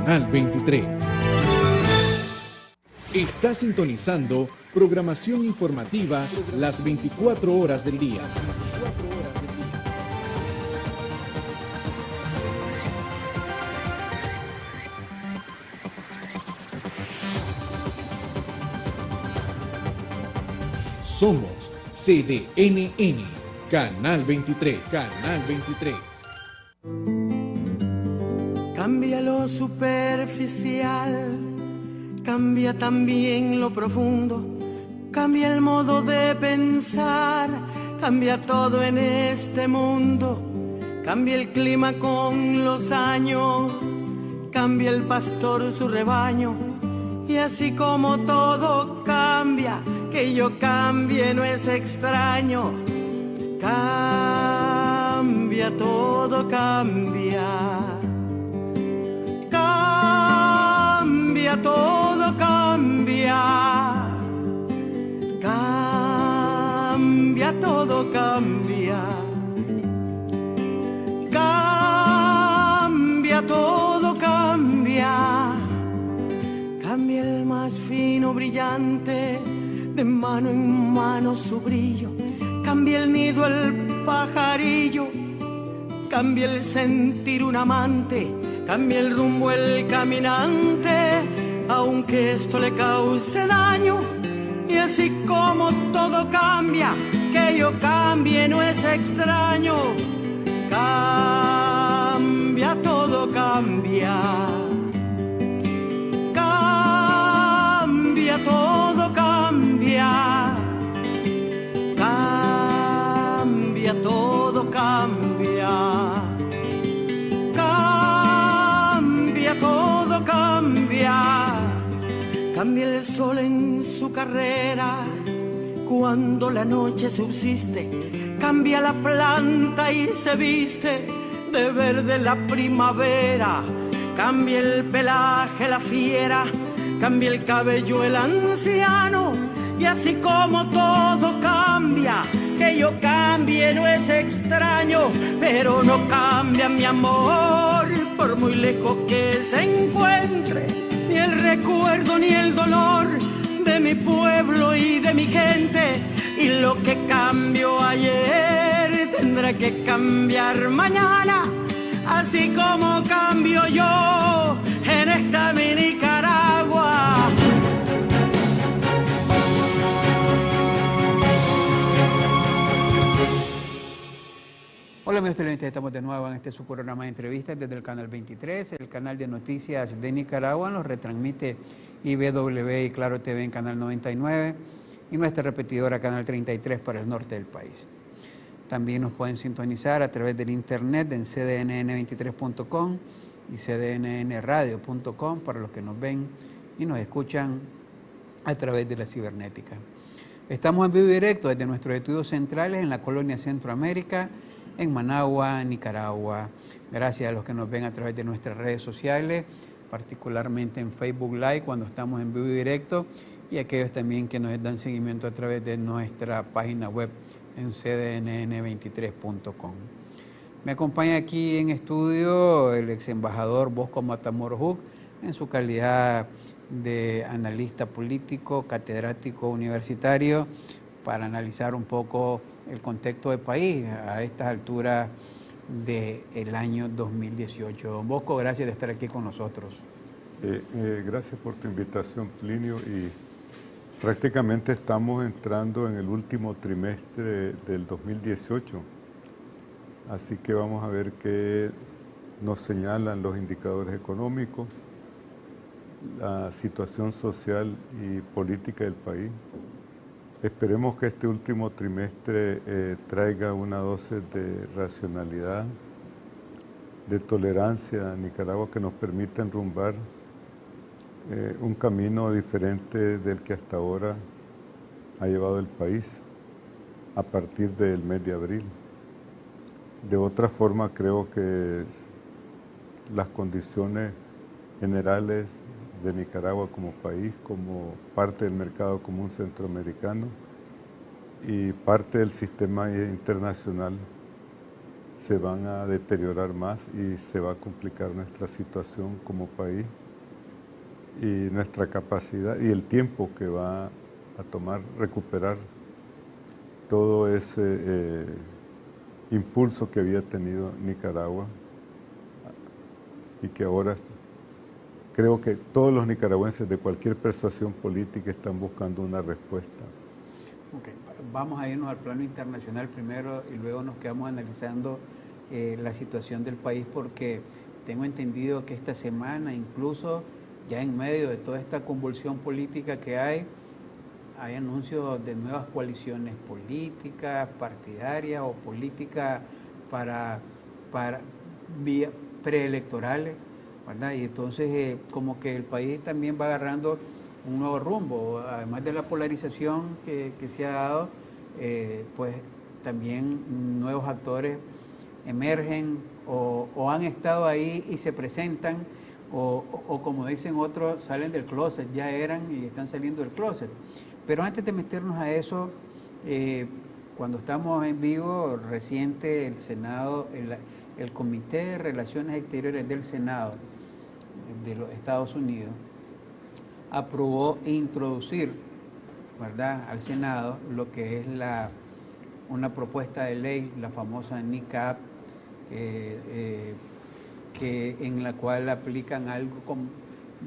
Canal 23. Está sintonizando programación informativa las 24 horas del día. Somos CDNN, Canal 23, Canal 23. Cambia lo superficial, cambia también lo profundo, cambia el modo de pensar, cambia todo en este mundo, cambia el clima con los años, cambia el pastor su rebaño, y así como todo cambia, que yo cambie no es extraño, cambia, todo cambia. Cambia, todo cambia. Cambia, todo cambia. Cambia, todo cambia. Cambia el más fino brillante, de mano en mano su brillo. Cambia el nido el pajarillo. Cambia el sentir un amante. Cambia el rumbo el caminante, aunque esto le cause daño. Y así como todo cambia, que yo cambie no es extraño. Cambia, todo cambia. Cambia, todo cambia. Cambia, todo cambia. Todo cambia, cambia el sol en su carrera, cuando la noche subsiste, cambia la planta y se viste de verde la primavera, cambia el pelaje la fiera, cambia el cabello el anciano, y así como todo cambia, que yo cambie no es extraño, pero no cambia mi amor, por muy lejos que se encuentre, ni el recuerdo ni el dolor de mi pueblo y de mi gente, y lo que cambió ayer tendrá que cambiar mañana, así como cambio yo en esta mi Nicaragua. Hola amigos televidentes, estamos de nuevo en este su programa de entrevistas desde el Canal 23, el canal de noticias de Nicaragua, nos retransmite IBW y Claro TV en Canal 99 y nuestra repetidora Canal 33 para el norte del país. También nos pueden sintonizar a través del internet en cdnn23.com y cdnnradio.com para los que nos ven y nos escuchan a través de la cibernética. Estamos en vivo y directo desde nuestros estudios centrales en la colonia Centroamérica, en Managua, Nicaragua. Gracias a los que nos ven a través de nuestras redes sociales, particularmente en Facebook Live cuando estamos en vivo y directo, y aquellos también que nos dan seguimiento a través de nuestra página web en cdnn23.com. Me acompaña aquí en estudio el ex embajador Bosco Matamoros Hug, en su calidad de analista político, catedrático universitario, para analizar un poco el contexto del país a estas alturas del año 2018. Don Bosco, gracias de estar aquí con nosotros. Gracias por tu invitación, Plinio, y prácticamente estamos entrando en el último trimestre del 2018, así que vamos a ver qué nos señalan los indicadores económicos, la situación social y política del país. Esperemos que este último trimestre traiga una dosis de racionalidad, de tolerancia a Nicaragua que nos permita enrumbar un camino diferente del que hasta ahora ha llevado el país a partir del mes de abril. De otra forma, creo que las condiciones generales de Nicaragua como país, como parte del mercado común centroamericano y parte del sistema internacional se van a deteriorar más y se va a complicar nuestra situación como país y nuestra capacidad y el tiempo que va a tomar recuperar todo ese impulso que había tenido Nicaragua y que ahora creo que todos los nicaragüenses de cualquier persuasión política están buscando una respuesta. Okay. Vamos a irnos al plano internacional primero y luego nos quedamos analizando la situación del país, porque tengo entendido que esta semana, incluso ya en medio de toda esta convulsión política que hay anuncios de nuevas coaliciones políticas, partidarias o políticas para vía preelectorales, ¿verdad? Y entonces como que el país también va agarrando un nuevo rumbo, además de la polarización que se ha dado, pues también nuevos actores emergen o han estado ahí y se presentan, o como dicen otros, salen del closet, ya eran y están saliendo del closet. Pero antes de meternos a eso, cuando estamos en vivo, reciente el Senado, el Comité de Relaciones Exteriores del Senado de los Estados Unidos aprobó introducir, ¿verdad?, al Senado lo que es una propuesta de ley, la famosa NICAP, en la cual aplican algo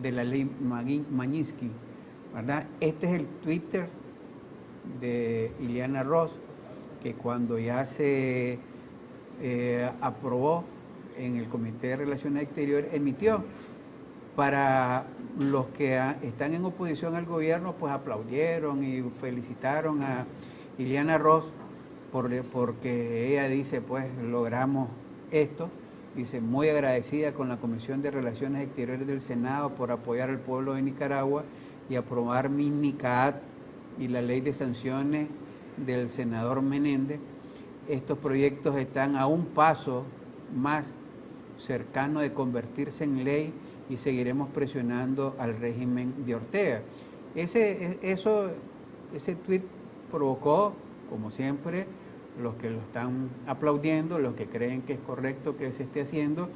de la ley Magnitsky, ¿verdad? Este es el Twitter de Ileana Ross, que cuando ya se aprobó en el Comité de Relaciones Exteriores, emitió. Para los que están en oposición al gobierno, pues aplaudieron y felicitaron a Ileana Ross porque ella dice, pues logramos esto. Dice, muy agradecida con la Comisión de Relaciones Exteriores del Senado por apoyar al pueblo de Nicaragua y aprobar mi NICAAT y la ley de sanciones del senador Menéndez. Estos proyectos están a un paso más cercano de convertirse en ley y seguiremos presionando al régimen de Ortega. Ese tuit provocó, como siempre, los que lo están aplaudiendo, los que creen que es correcto que se esté haciendo,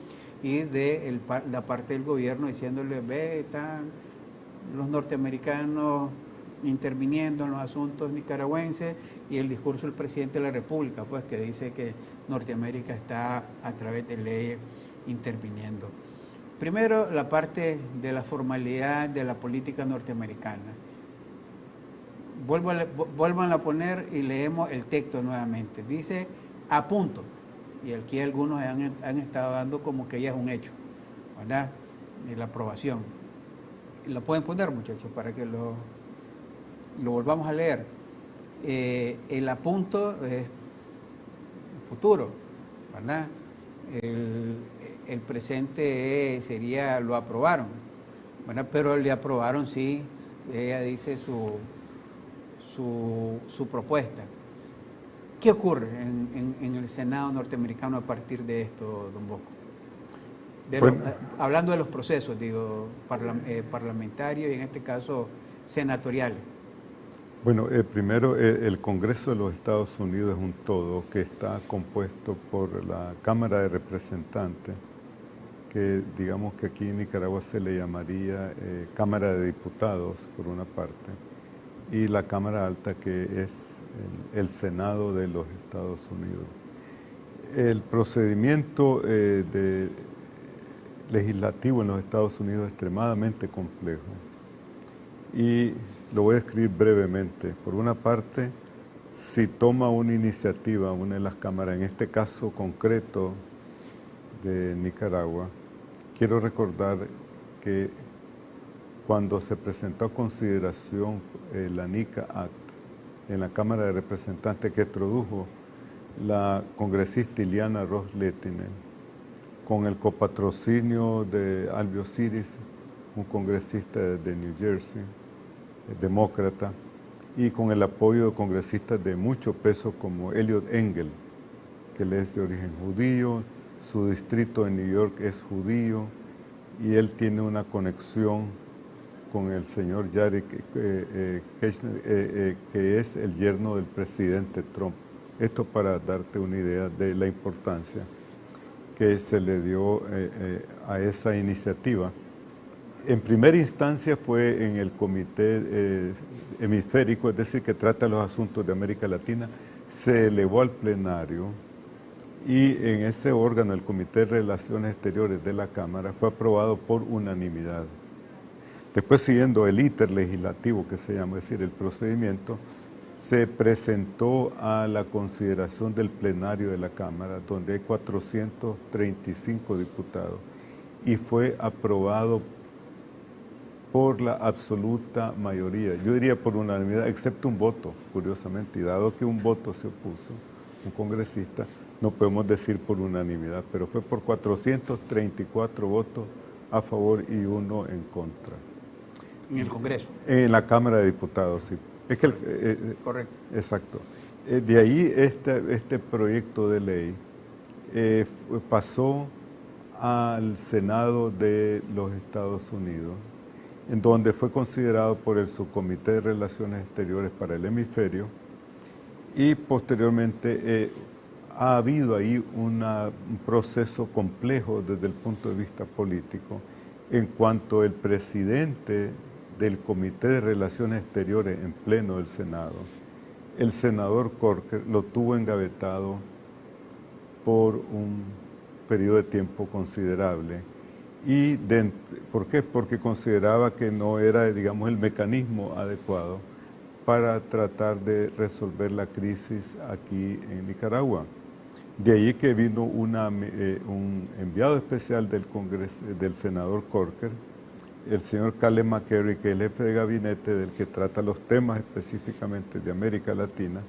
y de la parte del gobierno diciéndole, ve, están los norteamericanos interviniendo en los asuntos nicaragüenses, y el discurso del presidente de la República, pues que dice que Norteamérica está a través de leyes interviniendo. Primero, la parte de la formalidad de la política norteamericana. Vuelvan a poner y leemos el texto nuevamente. Dice, a punto. Y aquí algunos han estado dando como que ya es un hecho, ¿verdad? Y la aprobación. Y lo pueden poner, muchachos, para que lo volvamos a leer. El a punto es futuro, ¿verdad? El presente sería, lo aprobaron, ¿verdad? Pero le aprobaron, sí, ella dice su propuesta. ¿Qué ocurre en el Senado norteamericano a partir de esto, don Bosco? Hablando de los procesos, digo, parlamentarios y en este caso senatoriales. Bueno, primero el Congreso de los Estados Unidos es un todo que está compuesto por la Cámara de Representantes, que digamos que aquí en Nicaragua se le llamaría Cámara de Diputados, por una parte, y la Cámara Alta, que es el Senado de los Estados Unidos. El procedimiento legislativo en los Estados Unidos es extremadamente complejo y lo voy a escribir brevemente. Por una parte, si toma una iniciativa una de las cámaras, en este caso concreto de Nicaragua, quiero recordar que cuando se presentó a consideración la NICA Act en la Cámara de Representantes, que introdujo la congresista Ileana Ross Lehtinen, con el copatrocinio de Alvio Siris, un congresista de New Jersey, demócrata, y con el apoyo de congresistas de mucho peso como Eliot Engel, que él es de origen judío, su distrito en New York es judío, y él tiene una conexión con el señor Jared Kushner, que es el yerno del presidente Trump. Esto para darte una idea de la importancia que se le dio a esa iniciativa. En primera instancia fue en el Comité Hemisférico, es decir, que trata los asuntos de América Latina, se elevó al plenario y en ese órgano, el Comité de Relaciones Exteriores de la Cámara, fue aprobado por unanimidad. Después, siguiendo el íter legislativo, que se llama, es decir, el procedimiento, se presentó a la consideración del plenario de la Cámara, donde hay 435 diputados, y fue aprobado por la absoluta mayoría, yo diría por unanimidad, excepto un voto, curiosamente, y dado que un voto se opuso, un congresista, no podemos decir por unanimidad, pero fue por 434 votos a favor y 1 en contra. En el Congreso. En la Cámara de Diputados, sí. Es que Correcto. Exacto. De ahí este proyecto de ley pasó al Senado de los Estados Unidos, en donde fue considerado por el Subcomité de Relaciones Exteriores para el Hemisferio, y posteriormente ha habido ahí un proceso complejo desde el punto de vista político, en cuanto el presidente del Comité de Relaciones Exteriores en pleno del Senado, el senador Corker, lo tuvo engavetado por un periodo de tiempo considerable. ¿Y por qué? Porque consideraba que no era, digamos, el mecanismo adecuado para tratar de resolver la crisis aquí en Nicaragua. De ahí que vino un enviado especial del Congreso, del senador Corker, el señor Caleb McCary, que es el jefe de gabinete del que trata los temas específicamente de América Latina,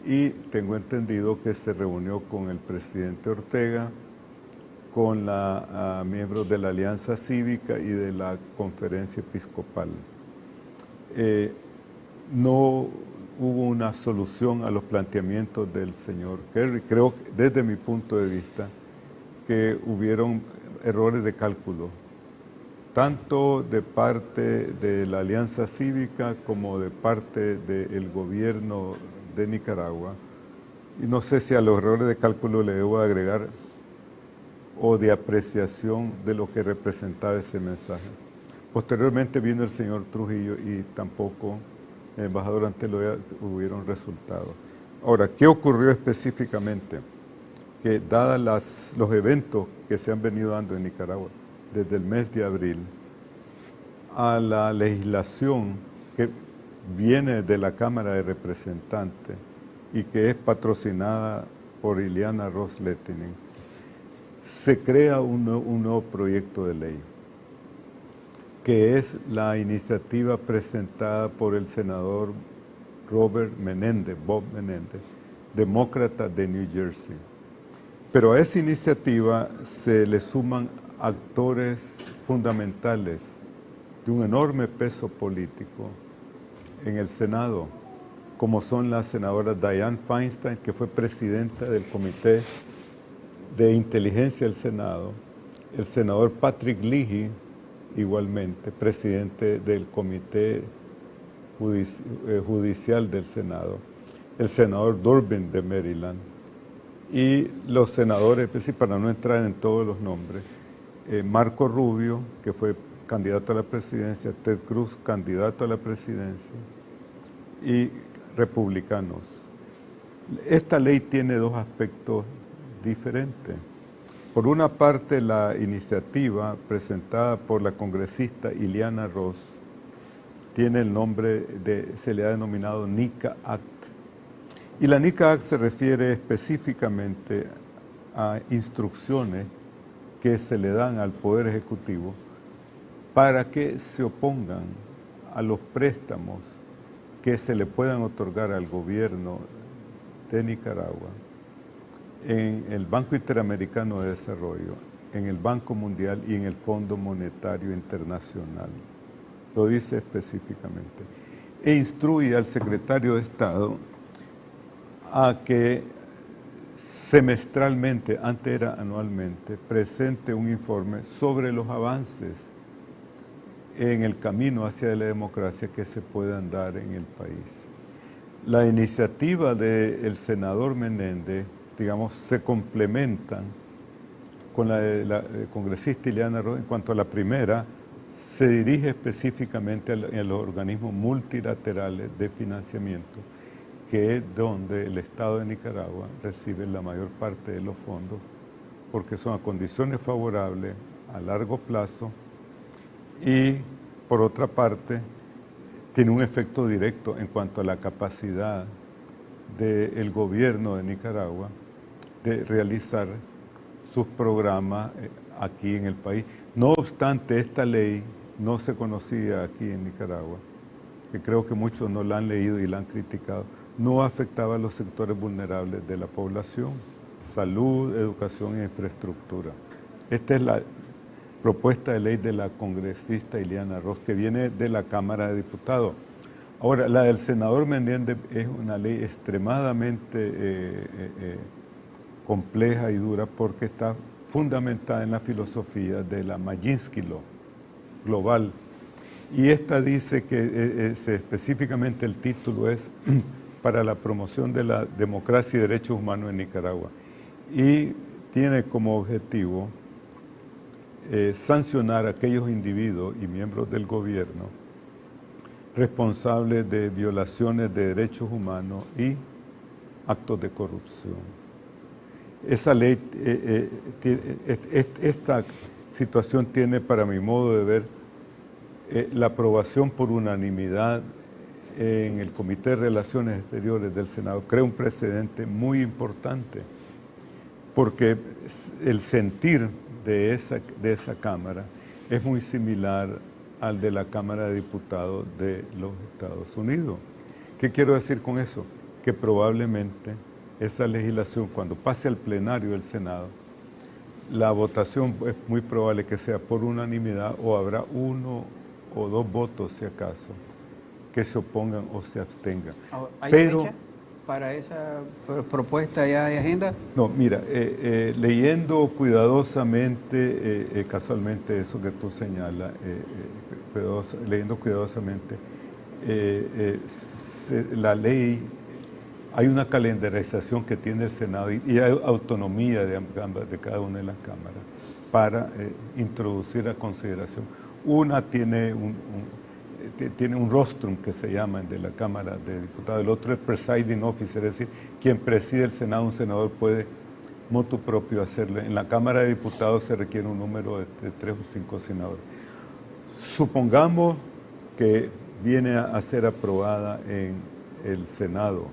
y tengo entendido que se reunió con el presidente Ortega, con miembros de la Alianza Cívica y de la Conferencia Episcopal. No hubo una solución a los planteamientos del señor Kerry. Creo, desde mi punto de vista, que hubieron errores de cálculo, tanto de parte de la Alianza Cívica como de parte del gobierno de Nicaragua. Y no sé si a los errores de cálculo le debo agregar o de apreciación de lo que representaba ese mensaje. Posteriormente vino el señor Trujillo y tampoco el embajador Anteloya hubieron resultados. Ahora, ¿qué ocurrió específicamente? Que dadas los eventos que se han venido dando en Nicaragua desde el mes de abril, a la legislación que viene de la Cámara de Representantes y que es patrocinada por Ileana Ros-Lehtinen, se crea un nuevo proyecto de ley, que es la iniciativa presentada por el senador Bob Menéndez, demócrata de New Jersey. Pero a esa iniciativa se le suman actores fundamentales de un enorme peso político en el Senado, como son la senadora Dianne Feinstein, que fue presidenta del Comité de Inteligencia del Senado, el senador Patrick Leahy, igualmente presidente del Comité Judicial del Senado, el senador Durbin de Maryland, y los senadores, pues sí, para no entrar en todos los nombres, Marco Rubio, que fue candidato a la presidencia, Ted Cruz, candidato a la presidencia, y republicanos. Esta ley tiene dos aspectos diferentes. Por una parte, la iniciativa presentada por la congresista Ileana Ros tiene el nombre se le ha denominado NICA Act. Y la NICA Act se refiere específicamente a instrucciones que se le dan al Poder Ejecutivo para que se opongan a los préstamos que se le puedan otorgar al gobierno de Nicaragua en el Banco Interamericano de Desarrollo, en el Banco Mundial y en el Fondo Monetario Internacional. Lo dice específicamente. E instruye al secretario de Estado a que semestralmente, antes era anualmente, presente un informe sobre los avances en el camino hacia la democracia que se puedan dar en el país. La iniciativa del senador Menéndez, digamos, se complementan con la de la congresista Ileana Ros. En cuanto a la primera, se dirige específicamente a los organismos multilaterales de financiamiento, que es donde el Estado de Nicaragua recibe la mayor parte de los fondos, porque son a condiciones favorables a largo plazo y, por otra parte, tiene un efecto directo en cuanto a la capacidad del gobierno de Nicaragua de realizar sus programas aquí en el país. No obstante, esta ley no se conocía aquí en Nicaragua, que creo que muchos no la han leído y la han criticado. No afectaba a los sectores vulnerables de la población: salud, educación e infraestructura. Esta es la propuesta de ley de la congresista Ileana Ros, que viene de la Cámara de Diputados. Ahora, la del senador Menéndez es una ley extremadamente compleja y dura, porque está fundamentada en la filosofía de la Maginski Law global. Y esta dice que específicamente el título es para la promoción de la democracia y derechos humanos en Nicaragua. Y tiene como objetivo sancionar a aquellos individuos y miembros del gobierno responsables de violaciones de derechos humanos y actos de corrupción. Esa ley, esta situación tiene, para mi modo de ver, la aprobación por unanimidad en el Comité de Relaciones Exteriores del Senado. Crea un precedente muy importante, porque el sentir de esa Cámara es muy similar al de la Cámara de Diputados de los Estados Unidos. ¿Qué quiero decir con eso? Que probablemente esa legislación, cuando pase al plenario del Senado, la votación es muy probable que sea por unanimidad, o habrá 1 o 2 votos, si acaso, que se opongan o se abstengan. ¿Hay fecha para esa propuesta ya de agenda? No, mira, leyendo cuidadosamente, casualmente eso que tú señalas, leyendo cuidadosamente, la ley, hay una calendarización que tiene el Senado y hay autonomía de cada una de las cámaras para introducir a consideración. Una tiene un rostrum que se llama de la Cámara de Diputados, el otro es presiding officer, es decir, quien preside el Senado. Un senador puede motu propio hacerlo. En la Cámara de Diputados se requiere un número de 3 o 5 senadores. Supongamos que viene a ser aprobada en el Senado.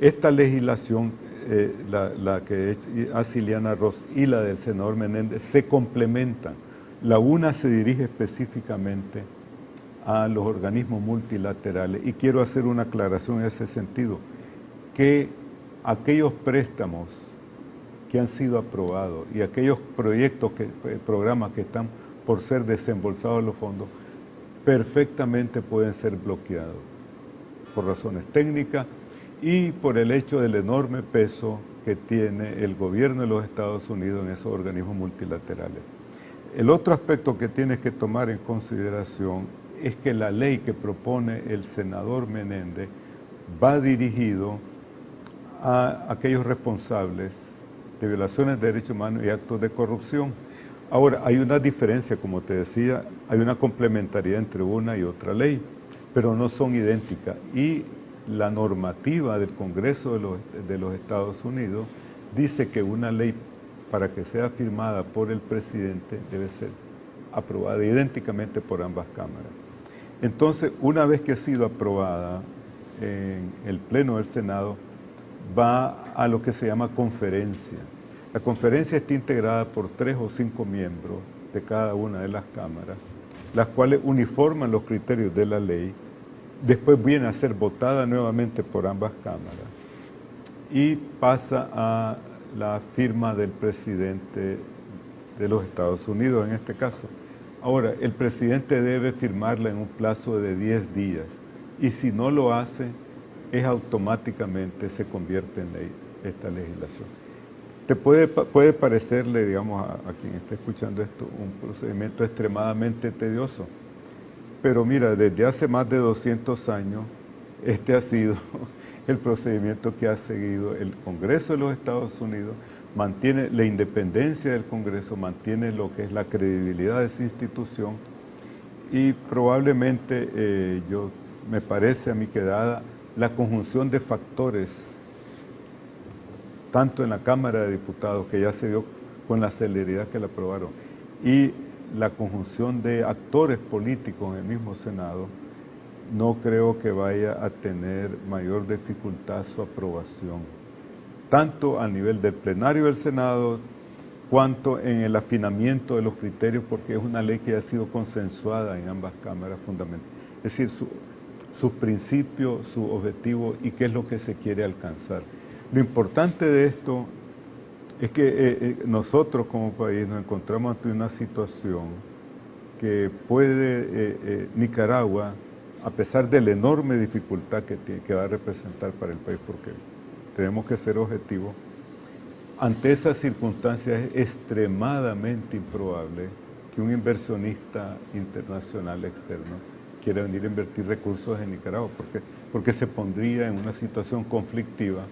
Esta legislación, la que hace Ileana Ros y la del senador Menéndez, se complementan. La una se dirige específicamente a los organismos multilaterales, y quiero hacer una aclaración en ese sentido, que aquellos préstamos que han sido aprobados y aquellos programas que están por ser desembolsados los fondos, perfectamente pueden ser bloqueados por razones técnicas y por el hecho del enorme peso que tiene el gobierno de los Estados Unidos en esos organismos multilaterales. El otro aspecto que tienes que tomar en consideración es que la ley que propone el senador Menéndez va dirigido a aquellos responsables de violaciones de derechos humanos y actos de corrupción. Ahora, hay una diferencia, como te decía, hay una complementariedad entre una y otra ley, pero no son idénticas. Y la normativa del Congreso de los Estados Unidos dice que una ley, para que sea firmada por el presidente, debe ser aprobada idénticamente por ambas cámaras. Entonces, una vez que ha sido aprobada en el Pleno del Senado, va a lo que se llama conferencia. La conferencia está integrada por 3 o 5 miembros de cada una de las cámaras, las cuales uniforman los criterios de la ley. Después viene a ser votada nuevamente por ambas cámaras y pasa a la firma del presidente de los Estados Unidos en este caso. Ahora, el presidente debe firmarla en un plazo de 10 días y si no lo hace, automáticamente se convierte en ley esta legislación. Te puede parecerle, digamos, a quien esté escuchando esto, un procedimiento extremadamente tedioso, pero mira, desde hace más de 200 años, este ha sido el procedimiento que ha seguido el Congreso de los Estados Unidos, mantiene la independencia del Congreso, mantiene lo que es la credibilidad de esa institución y probablemente me parece a mí que dada la conjunción de factores, tanto en la Cámara de Diputados, que ya se dio con la celeridad que la aprobaron, y la conjunción de actores políticos en el mismo Senado, no creo que vaya a tener mayor dificultad su aprobación, tanto a nivel del plenario del Senado, cuanto en el afinamiento de los criterios, porque es una ley que ha sido consensuada en ambas cámaras fundamentalmente. Es decir, sus principios, su objetivo y qué es lo que se quiere alcanzar. Lo importante de esto es que nosotros como país nos encontramos ante una situación que puede Nicaragua, a pesar de la enorme dificultad que va a representar para el país, porque tenemos que ser objetivos, ante esas circunstancias es extremadamente improbable que un inversionista internacional externo quiera venir a invertir recursos en Nicaragua, porque se pondría en una situación conflictiva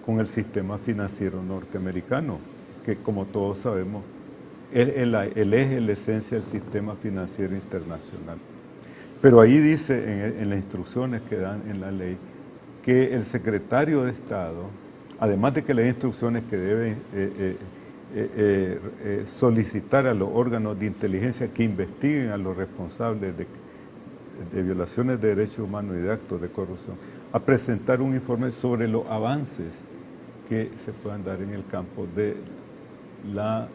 con el sistema financiero norteamericano, que como todos sabemos, es el eje, la esencia del sistema financiero internacional. Pero ahí dice en las instrucciones que dan en la ley que el secretario de Estado, además de que las instrucciones que debe solicitar a los órganos de inteligencia que investiguen a los responsables de violaciones de derechos humanos y de actos de corrupción, a presentar un informe sobre los avances que se puedan dar en el campo de la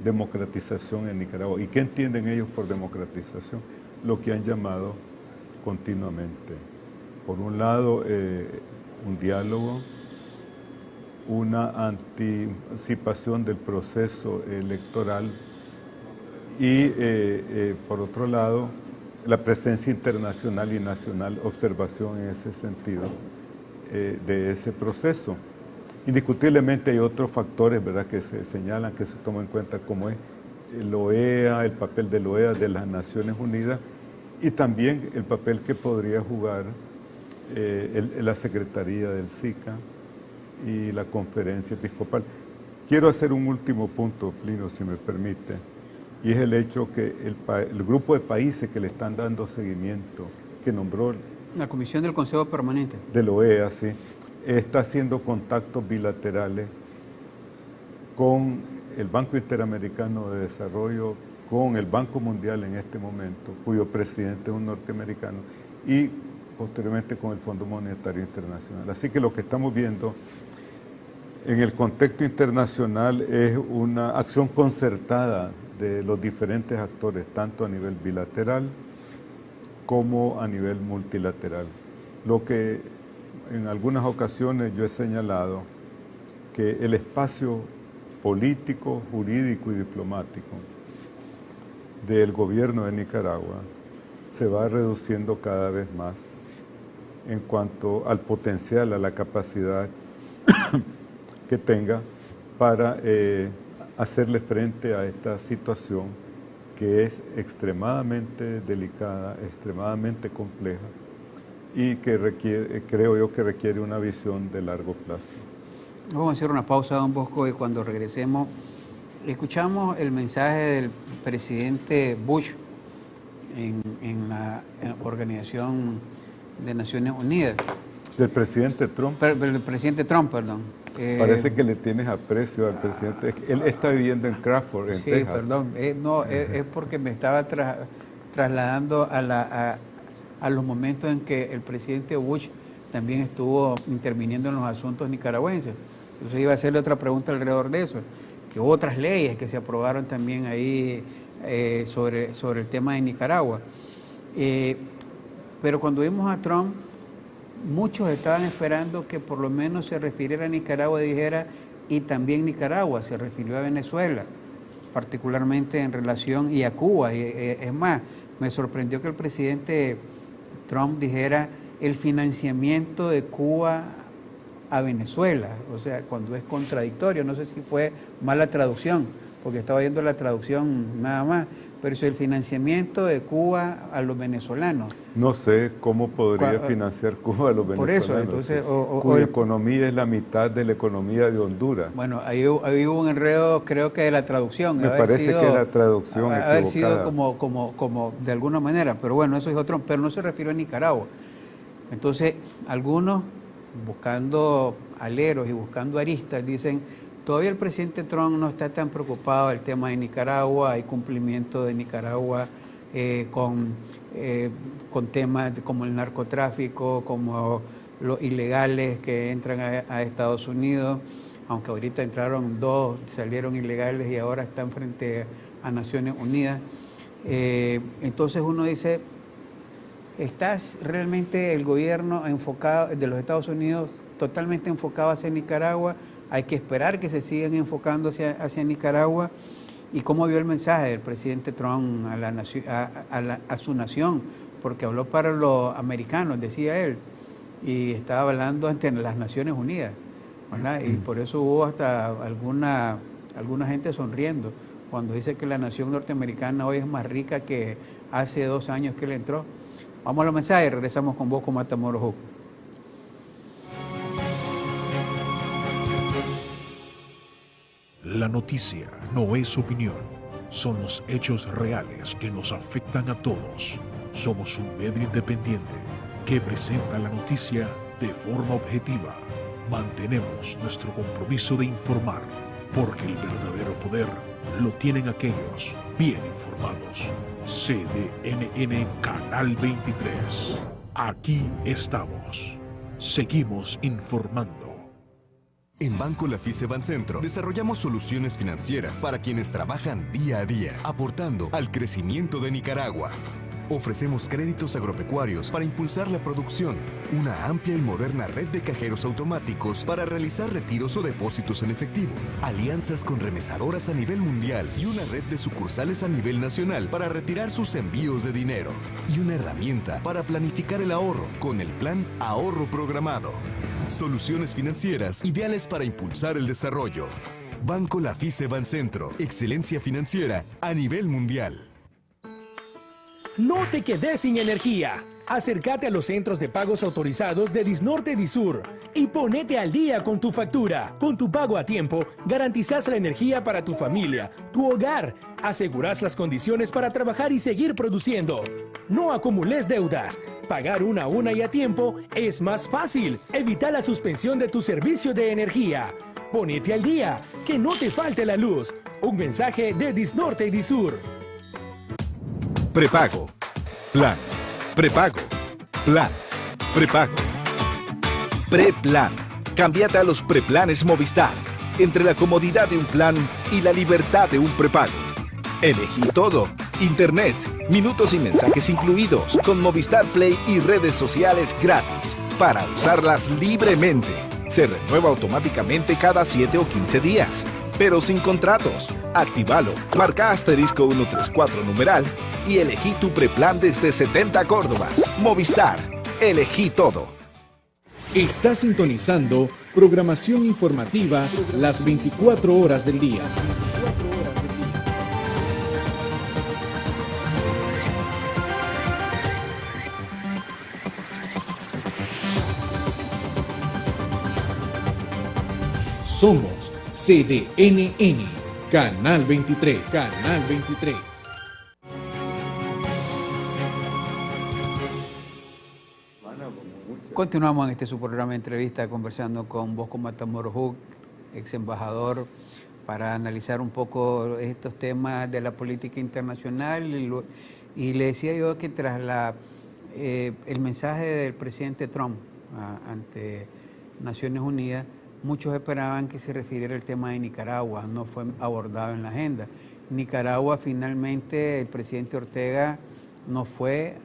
democratización en Nicaragua. ¿Y qué entienden ellos por democratización? Lo que han llamado continuamente. Por un lado, un diálogo, una anticipación del proceso electoral y, por otro lado, la presencia internacional y nacional, observación en ese sentido de ese proceso. Indiscutiblemente hay otros factores, ¿verdad?, que se señalan, que se toman en cuenta, como es el OEA, el papel del OEA, de las Naciones Unidas, y también el papel que podría jugar la Secretaría del SICA y la Conferencia Episcopal. Quiero hacer un último punto, Plinio, si me permite, y es el hecho que el grupo de países que le están dando seguimiento, que nombró la Comisión del Consejo Permanente del OEA, sí, está haciendo contactos bilaterales con el Banco Interamericano de Desarrollo, con el Banco Mundial en este momento, cuyo presidente es un norteamericano, y posteriormente con el Fondo Monetario Internacional. Así que lo que estamos viendo en el contexto internacional es una acción concertada de los diferentes actores, tanto a nivel bilateral como a nivel multilateral. Lo que en algunas ocasiones yo he señalado que el espacio político, jurídico y diplomático del gobierno de Nicaragua se va reduciendo cada vez más en cuanto al potencial, a la capacidad que tenga para hacerle frente a esta situación que es extremadamente delicada, extremadamente compleja y que requiere, creo yo, que requiere una visión de largo plazo. Vamos a hacer una pausa, don Bosco, y cuando regresemos escuchamos el mensaje del presidente Bush en la Organización de Naciones Unidas. Del presidente Trump. Del presidente Trump, perdón. Parece que le tienes aprecio al presidente. Él está viviendo en Crawford, en Texas. Sí, perdón. Es porque me estaba trasladando a los momentos en que el presidente Bush también estuvo interviniendo en los asuntos nicaragüenses. Entonces iba a hacerle otra pregunta alrededor de eso, que otras leyes que se aprobaron también ahí sobre el tema de Nicaragua. Pero cuando vimos a Trump, muchos estaban esperando que por lo menos se refiriera a Nicaragua y dijera, y también Nicaragua, se refirió a Venezuela, particularmente en relación, y a Cuba. Es más, me sorprendió que el presidente Trump dijera el financiamiento de Cuba a Venezuela, o sea, cuando es contradictorio. No sé si fue mala traducción, porque estaba viendo la traducción nada más, pero es el financiamiento de Cuba a los venezolanos. No sé cómo podría financiar Cuba a los venezolanos. Por eso, entonces... cuya economía es la mitad de la economía de Honduras. Bueno, ahí hubo un enredo, creo que de la traducción. Me parece que la traducción equivocada. Haber sido como de alguna manera, pero bueno, eso es otro, pero no se refirió a Nicaragua. Entonces, algunos, buscando aleros y buscando aristas, dicen, todavía el presidente Trump no está tan preocupado del tema de Nicaragua, hay cumplimiento de Nicaragua con temas como el narcotráfico, como los ilegales que entran a Estados Unidos, aunque ahorita entraron 2, salieron ilegales y ahora están frente a Naciones Unidas. Entonces uno dice, ¿está realmente el gobierno enfocado de los Estados Unidos totalmente enfocado hacia Nicaragua? Hay que esperar que se sigan enfocando hacia Nicaragua. ¿Y cómo vio el mensaje del presidente Trump a su nación? Porque habló para los americanos, decía él, y estaba hablando ante las Naciones Unidas, ¿verdad? Y por eso hubo hasta alguna gente sonriendo cuando dice que la nación norteamericana hoy es más rica que hace 2 años que él entró. Vamos a los mensajes y regresamos con vos, con Matamoros Hook. La noticia no es opinión, son los hechos reales que nos afectan a todos. Somos un medio independiente que presenta la noticia de forma objetiva. Mantenemos nuestro compromiso de informar, porque el verdadero poder lo tienen aquellos bien informados. CDNN Canal 23. Aquí estamos. Seguimos informando. En Banco Lafice Bancentro desarrollamos soluciones financieras para quienes trabajan día a día, aportando al crecimiento de Nicaragua. Ofrecemos créditos agropecuarios para impulsar la producción, una amplia y moderna red de cajeros automáticos para realizar retiros o depósitos en efectivo, alianzas con remesadoras a nivel mundial y una red de sucursales a nivel nacional para retirar sus envíos de dinero, y una herramienta para planificar el ahorro con el plan Ahorro Programado. Soluciones financieras ideales para impulsar el desarrollo. Banco Lafice Bancentro, excelencia financiera a nivel mundial. No te quedes sin energía. Acércate a los centros de pagos autorizados de Disnorte Disur y ponete al día con tu factura. Con tu pago a tiempo, garantizas la energía para tu familia, tu hogar. Aseguras las condiciones para trabajar y seguir produciendo. No acumules deudas. Pagar una a una y a tiempo es más fácil. Evita la suspensión de tu servicio de energía. Ponete al día, que no te falte la luz. Un mensaje de Disnorte Disur. Prepago. Plan. Prepago. Plan. Prepago. Preplan. Cámbiate a los preplanes Movistar. Entre la comodidad de un plan y la libertad de un prepago. Elegí todo. Internet, minutos y mensajes incluidos, con Movistar Play y redes sociales gratis, para usarlas libremente. Se renueva automáticamente cada 7 o 15 días, pero sin contratos. Actívalo, marca asterisco 134 numeral y elegí tu preplan desde 70 Córdobas. Movistar, elegí todo. Está sintonizando programación informativa las 24 horas del día. Somos CDNN, Canal 23, Canal 23. Continuamos en su programa de entrevista conversando con Bosco Matamoros Hook, ex embajador, para analizar un poco estos temas de la política internacional. Y le decía yo que tras el mensaje del presidente Trump ante Naciones Unidas, muchos esperaban que se refiriera al tema de Nicaragua, no fue abordado en la agenda. Nicaragua, finalmente, el presidente Ortega no fue,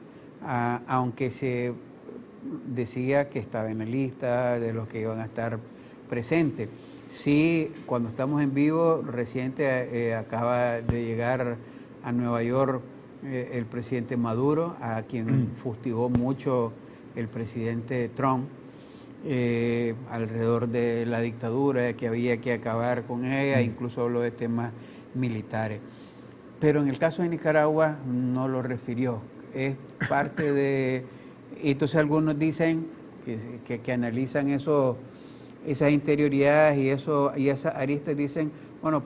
aunque se decía que estaba en la lista de los que iban a estar presentes. Sí, cuando estamos en vivo, reciente acaba de llegar a Nueva York el presidente Maduro, a quien fustigó mucho el presidente Trump, alrededor de la dictadura, que había que acabar con ella, incluso habló de temas militares. pero en el caso de Nicaragua no lo refirió. Es parte de... Entonces algunos dicen que analizan eso, esas interioridades y esas aristas, dicen, bueno,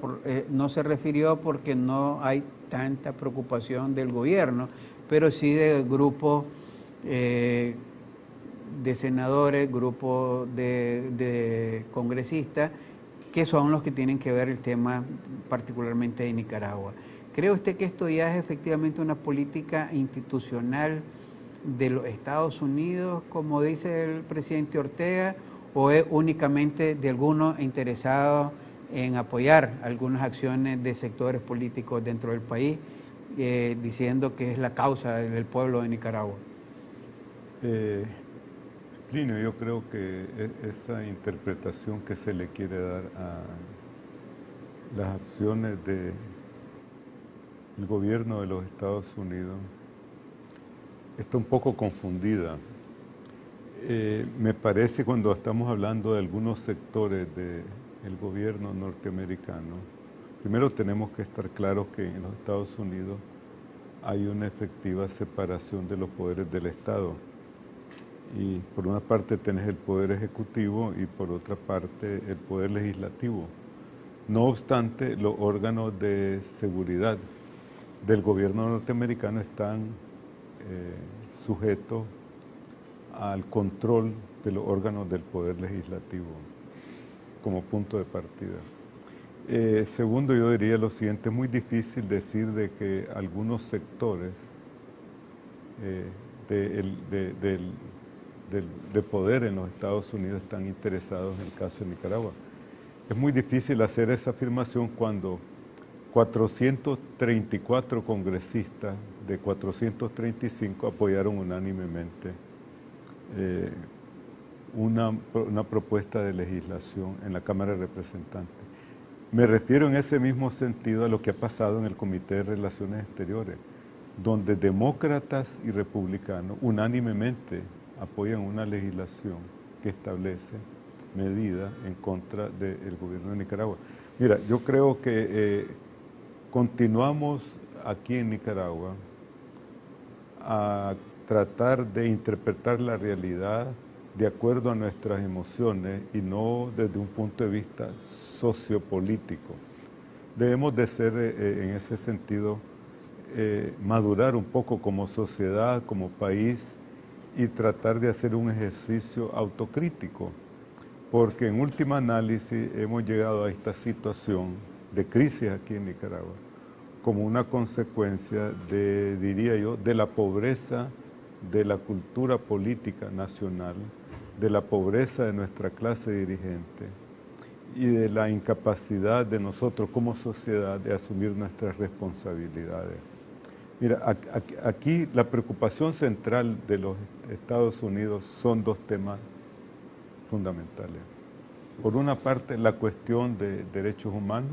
no se refirió porque no hay tanta preocupación del gobierno, pero sí de grupos de senadores, grupos de congresistas, que son los que tienen que ver el tema particularmente de Nicaragua. ¿Cree usted que esto ya es efectivamente una política institucional de los Estados Unidos, como dice el presidente Ortega, o es únicamente de algunos interesados en apoyar algunas acciones de sectores políticos dentro del país, diciendo que es la causa del pueblo de Nicaragua? Plinio, yo creo que esa interpretación que se le quiere dar a las acciones del gobierno de los Estados Unidos está un poco confundida. Me parece, cuando estamos hablando de algunos sectores del gobierno norteamericano, primero tenemos que estar claros que en los Estados Unidos hay una efectiva separación de los poderes del Estado. Y por una parte tenés el poder ejecutivo y por otra parte el poder legislativo. No obstante, los órganos de seguridad del gobierno norteamericano están sujetos al control de los órganos del poder legislativo como punto de partida. Segundo, yo diría lo siguiente: es muy difícil decir de que algunos sectores de poder en los Estados Unidos están interesados en el caso de Nicaragua. Es muy difícil hacer esa afirmación cuando 434 congresistas de 435 apoyaron unánimemente una propuesta de legislación en la Cámara de Representantes. Me refiero en ese mismo sentido a lo que ha pasado en el Comité de Relaciones Exteriores, donde demócratas y republicanos unánimemente apoyan una legislación que establece medidas en contra del gobierno de Nicaragua. Mira, yo creo que continuamos aquí en Nicaragua a tratar de interpretar la realidad de acuerdo a nuestras emociones y no desde un punto de vista sociopolítico. Debemos de ser, en ese sentido, madurar un poco como sociedad, como país, y tratar de hacer un ejercicio autocrítico, porque en última análisis hemos llegado a esta situación de crisis aquí en Nicaragua como una consecuencia de, diría yo, de la pobreza de la cultura política nacional, de la pobreza de nuestra clase dirigente y de la incapacidad de nosotros como sociedad de asumir nuestras responsabilidades. Mira, aquí la preocupación central de los Estados Unidos son dos temas fundamentales. Por una parte, la cuestión de derechos humanos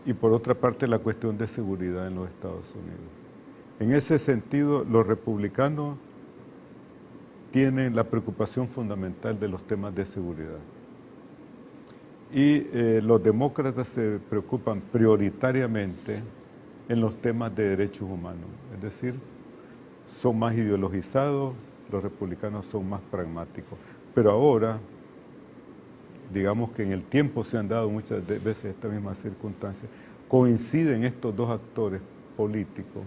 y por otra parte, la cuestión de seguridad en los Estados Unidos. En ese sentido, los republicanos tienen la preocupación fundamental de los temas de seguridad. Y los demócratas se preocupan prioritariamente en los temas de derechos humanos. Es decir, son más ideologizados, los republicanos son más pragmáticos. Pero ahora, digamos que en el tiempo se han dado muchas veces estas mismas circunstancias, coinciden estos dos actores políticos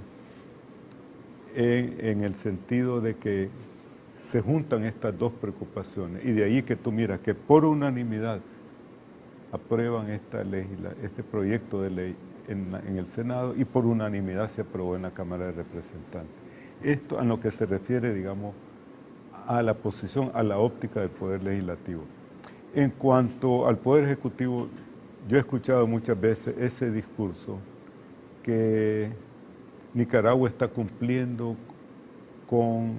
en el sentido de que se juntan estas dos preocupaciones. Y de ahí que tú miras que por unanimidad aprueban este proyecto de ley en el Senado y por unanimidad se aprobó en la Cámara de Representantes. Esto a lo que se refiere, digamos, a la posición, a la óptica del Poder Legislativo. En cuanto al Poder Ejecutivo, yo he escuchado muchas veces ese discurso que Nicaragua está cumpliendo con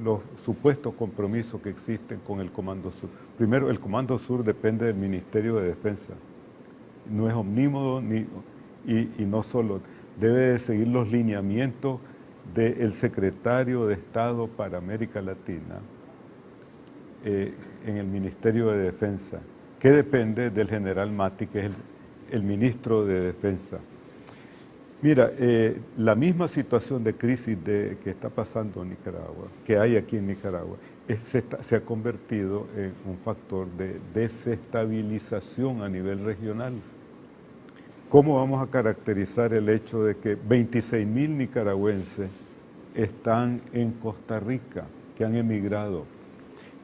los supuestos compromisos que existen con el Comando Sur. Primero, el Comando Sur depende del Ministerio de Defensa. No es omnímodo y no solo. Debe de seguir los lineamientos del Secretario de Estado para América Latina en el Ministerio de Defensa, que depende del general Mati, que es el ministro de Defensa. Mira, la misma situación de crisis que está pasando en Nicaragua, que hay aquí en Nicaragua, se ha convertido en un factor de desestabilización a nivel regional. ¿Cómo vamos a caracterizar el hecho de que 26,000 nicaragüenses están en Costa Rica, que han emigrado,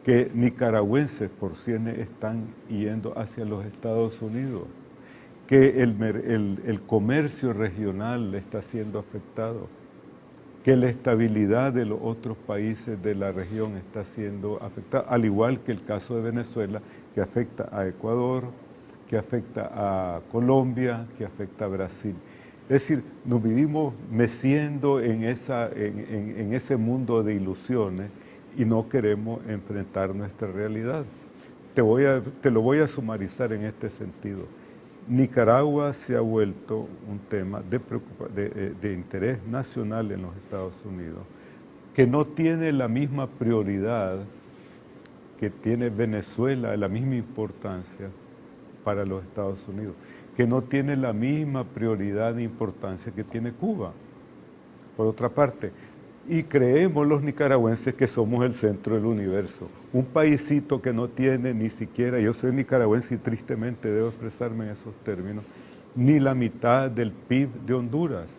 que nicaragüenses por cienes están yendo hacia los Estados Unidos, que el comercio regional está siendo afectado, que la estabilidad de los otros países de la región está siendo afectada, al igual que el caso de Venezuela, que afecta a Ecuador, que afecta a Colombia, que afecta a Brasil. Es decir, nos vivimos meciendo en ese mundo de ilusiones y no queremos enfrentar nuestra realidad. Te lo voy a sumarizar en este sentido. Nicaragua se ha vuelto un tema de interés nacional en los Estados Unidos, que no tiene la misma prioridad que tiene Venezuela, la misma importancia para los Estados Unidos, que no tiene la misma prioridad e importancia que tiene Cuba, por otra parte. Y creemos los nicaragüenses que somos el centro del universo. Un paísito que no tiene ni siquiera, yo soy nicaragüense y tristemente debo expresarme en esos términos, ni la mitad del PIB de Honduras,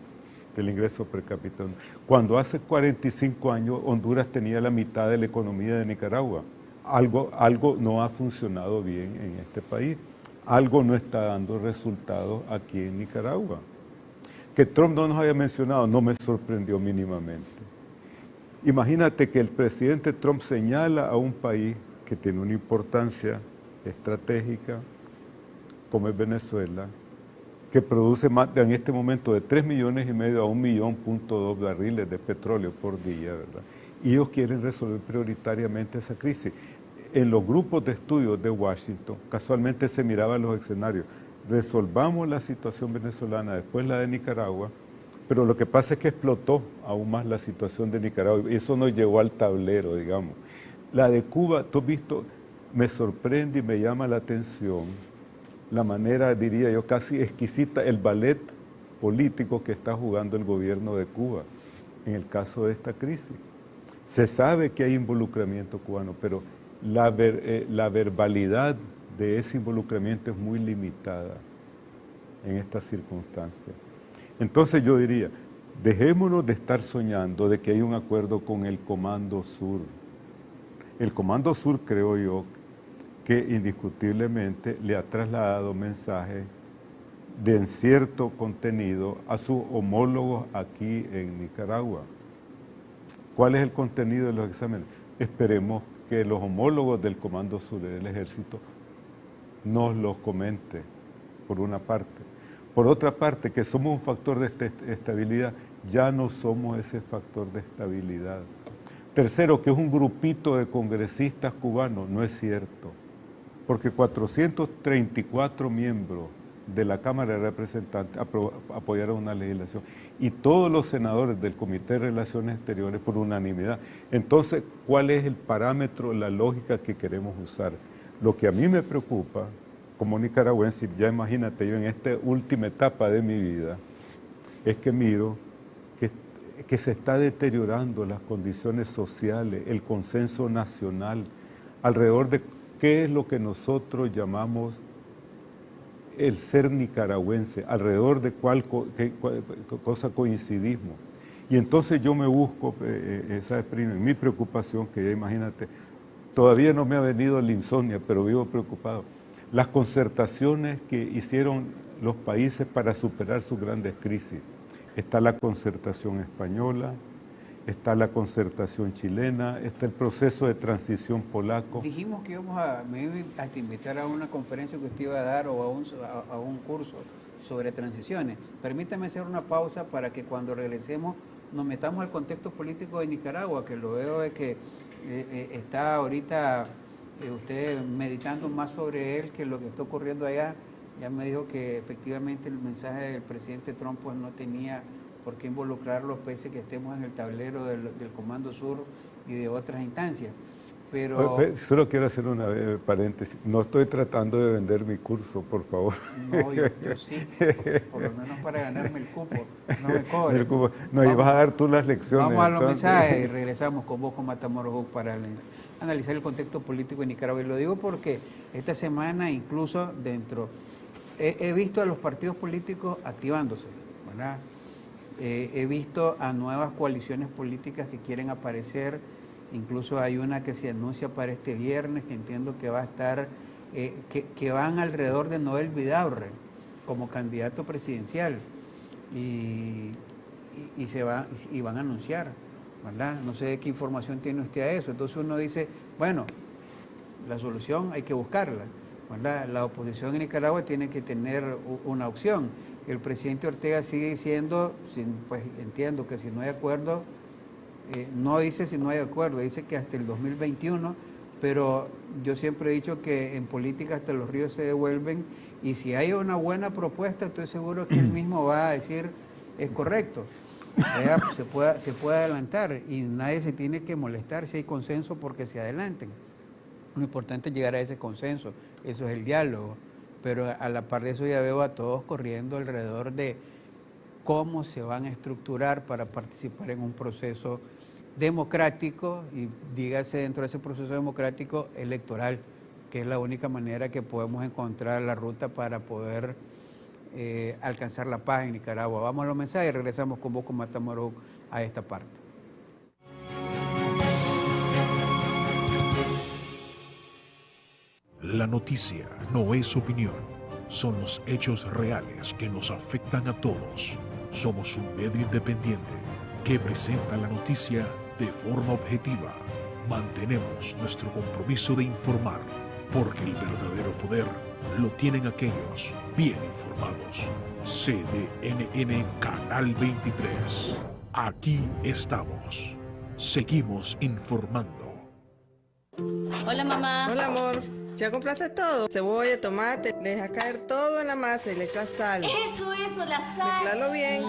del ingreso per cápita. Cuando hace 45 años Honduras tenía la mitad de la economía de Nicaragua. Algo no ha funcionado bien en este país. Algo no está dando resultados aquí en Nicaragua. Que Trump no nos haya mencionado no me sorprendió mínimamente. Imagínate que el presidente Trump señala a un país que tiene una importancia estratégica, como es Venezuela, que produce más en este momento de 3,5 millones a 1,2 millones barriles de petróleo por día, ¿verdad? Y ellos quieren resolver prioritariamente esa crisis. En los grupos de estudios de Washington, casualmente se miraban los escenarios. Resolvamos la situación venezolana, después la de Nicaragua, pero lo que pasa es que explotó aún más la situación de Nicaragua y eso nos llevó al tablero, digamos. La de Cuba, tú has visto, me sorprende y me llama la atención la manera, diría yo, casi exquisita, el ballet político que está jugando el gobierno de Cuba en el caso de esta crisis. Se sabe que hay involucramiento cubano, pero la verbalidad de ese involucramiento es muy limitada en estas circunstancias. Entonces yo diría, dejémonos de estar soñando de que hay un acuerdo con el Comando Sur. El Comando Sur, creo yo, que indiscutiblemente le ha trasladado mensajes de cierto contenido a sus homólogos aquí en Nicaragua. ¿Cuál es el contenido de los exámenes? Esperemos que los homólogos del Comando Sur del Ejército nos los comente, por una parte. Por otra parte, que somos un factor de estabilidad, ya no somos ese factor de estabilidad. Tercero, que es un grupito de congresistas cubanos, no es cierto, porque 434 miembros de la Cámara de Representantes apoyaron una legislación y todos los senadores del Comité de Relaciones Exteriores por unanimidad. Entonces, ¿cuál es el parámetro, la lógica que queremos usar? Lo que a mí me preocupa como nicaragüense, ya imagínate, yo en esta última etapa de mi vida, es que miro que se está deteriorando las condiciones sociales, el consenso nacional, alrededor de qué es lo que nosotros llamamos el ser nicaragüense, alrededor de qué cosa coincidimos. Y entonces yo me busco, mi preocupación, que ya imagínate, todavía no me ha venido el insomnio, pero vivo preocupado. Las concertaciones que hicieron los países para superar sus grandes crisis. Está la concertación española, está la concertación chilena, está el proceso de transición polaco. Dijimos que me iba a invitar a una conferencia que usted iba a dar o a un curso sobre transiciones. Permítame hacer una pausa para que cuando regresemos nos metamos al contexto político de Nicaragua, que lo veo de que está ahorita usted meditando más sobre él que lo que está ocurriendo allá. Ya me dijo que efectivamente el mensaje del presidente Trump pues, no tenía por qué involucrarlo, pese que estemos en el tablero del Comando Sur y de otras instancias. pero... Solo quiero hacer una paréntesis. No estoy tratando de vender mi curso, por favor. No, yo sí, por lo menos para ganarme el cupo, no me cobre. El cupo. No, y vas a dar tú las lecciones. Vamos a los entonces. mensajes y regresamos con vos, con Matamoros, para analizar el contexto político de Nicaragua. Y lo digo porque esta semana incluso he visto a los partidos políticos activándose, ¿verdad? He visto a nuevas coaliciones políticas que quieren aparecer. Incluso hay una que se anuncia para este viernes, que entiendo que va a estar, que van alrededor de Noel Vidaurre como candidato presidencial y van a anunciar, ¿verdad? No sé qué información tiene usted a eso. Entonces uno dice, bueno, la solución hay que buscarla, ¿verdad? La oposición en Nicaragua tiene que tener una opción. El presidente Ortega sigue diciendo, pues entiendo que si no hay acuerdo, no dice si no hay acuerdo, dice que hasta el 2021, pero yo siempre he dicho que en política hasta los ríos se devuelven, y si hay una buena propuesta, estoy seguro que él mismo va a decir es correcto. Se puede adelantar y nadie se tiene que molestar si hay consenso porque se adelanten. Lo importante es llegar a ese consenso, eso es el diálogo, pero a la par de eso ya veo a todos corriendo alrededor de cómo se van a estructurar para participar en un proceso democrático, y dígase dentro de ese proceso democrático electoral, que es la única manera que podemos encontrar la ruta para poder alcanzar la paz en Nicaragua. Vamos a los mensajes y regresamos con vos, con Matamoros, a esta parte. La noticia no es opinión, son los hechos reales que nos afectan a todos. Somos un medio independiente que presenta la noticia de forma objetiva. Mantenemos nuestro compromiso de informar, porque el verdadero poder lo tienen aquellos bien informados. CDNN Canal 23. Aquí estamos. Seguimos informando. Hola, mamá. Hola, amor. ¿Ya compraste todo? Cebolla, tomate, le dejas caer todo en la masa y le echas sal. Eso, la sal. Mezclalo bien.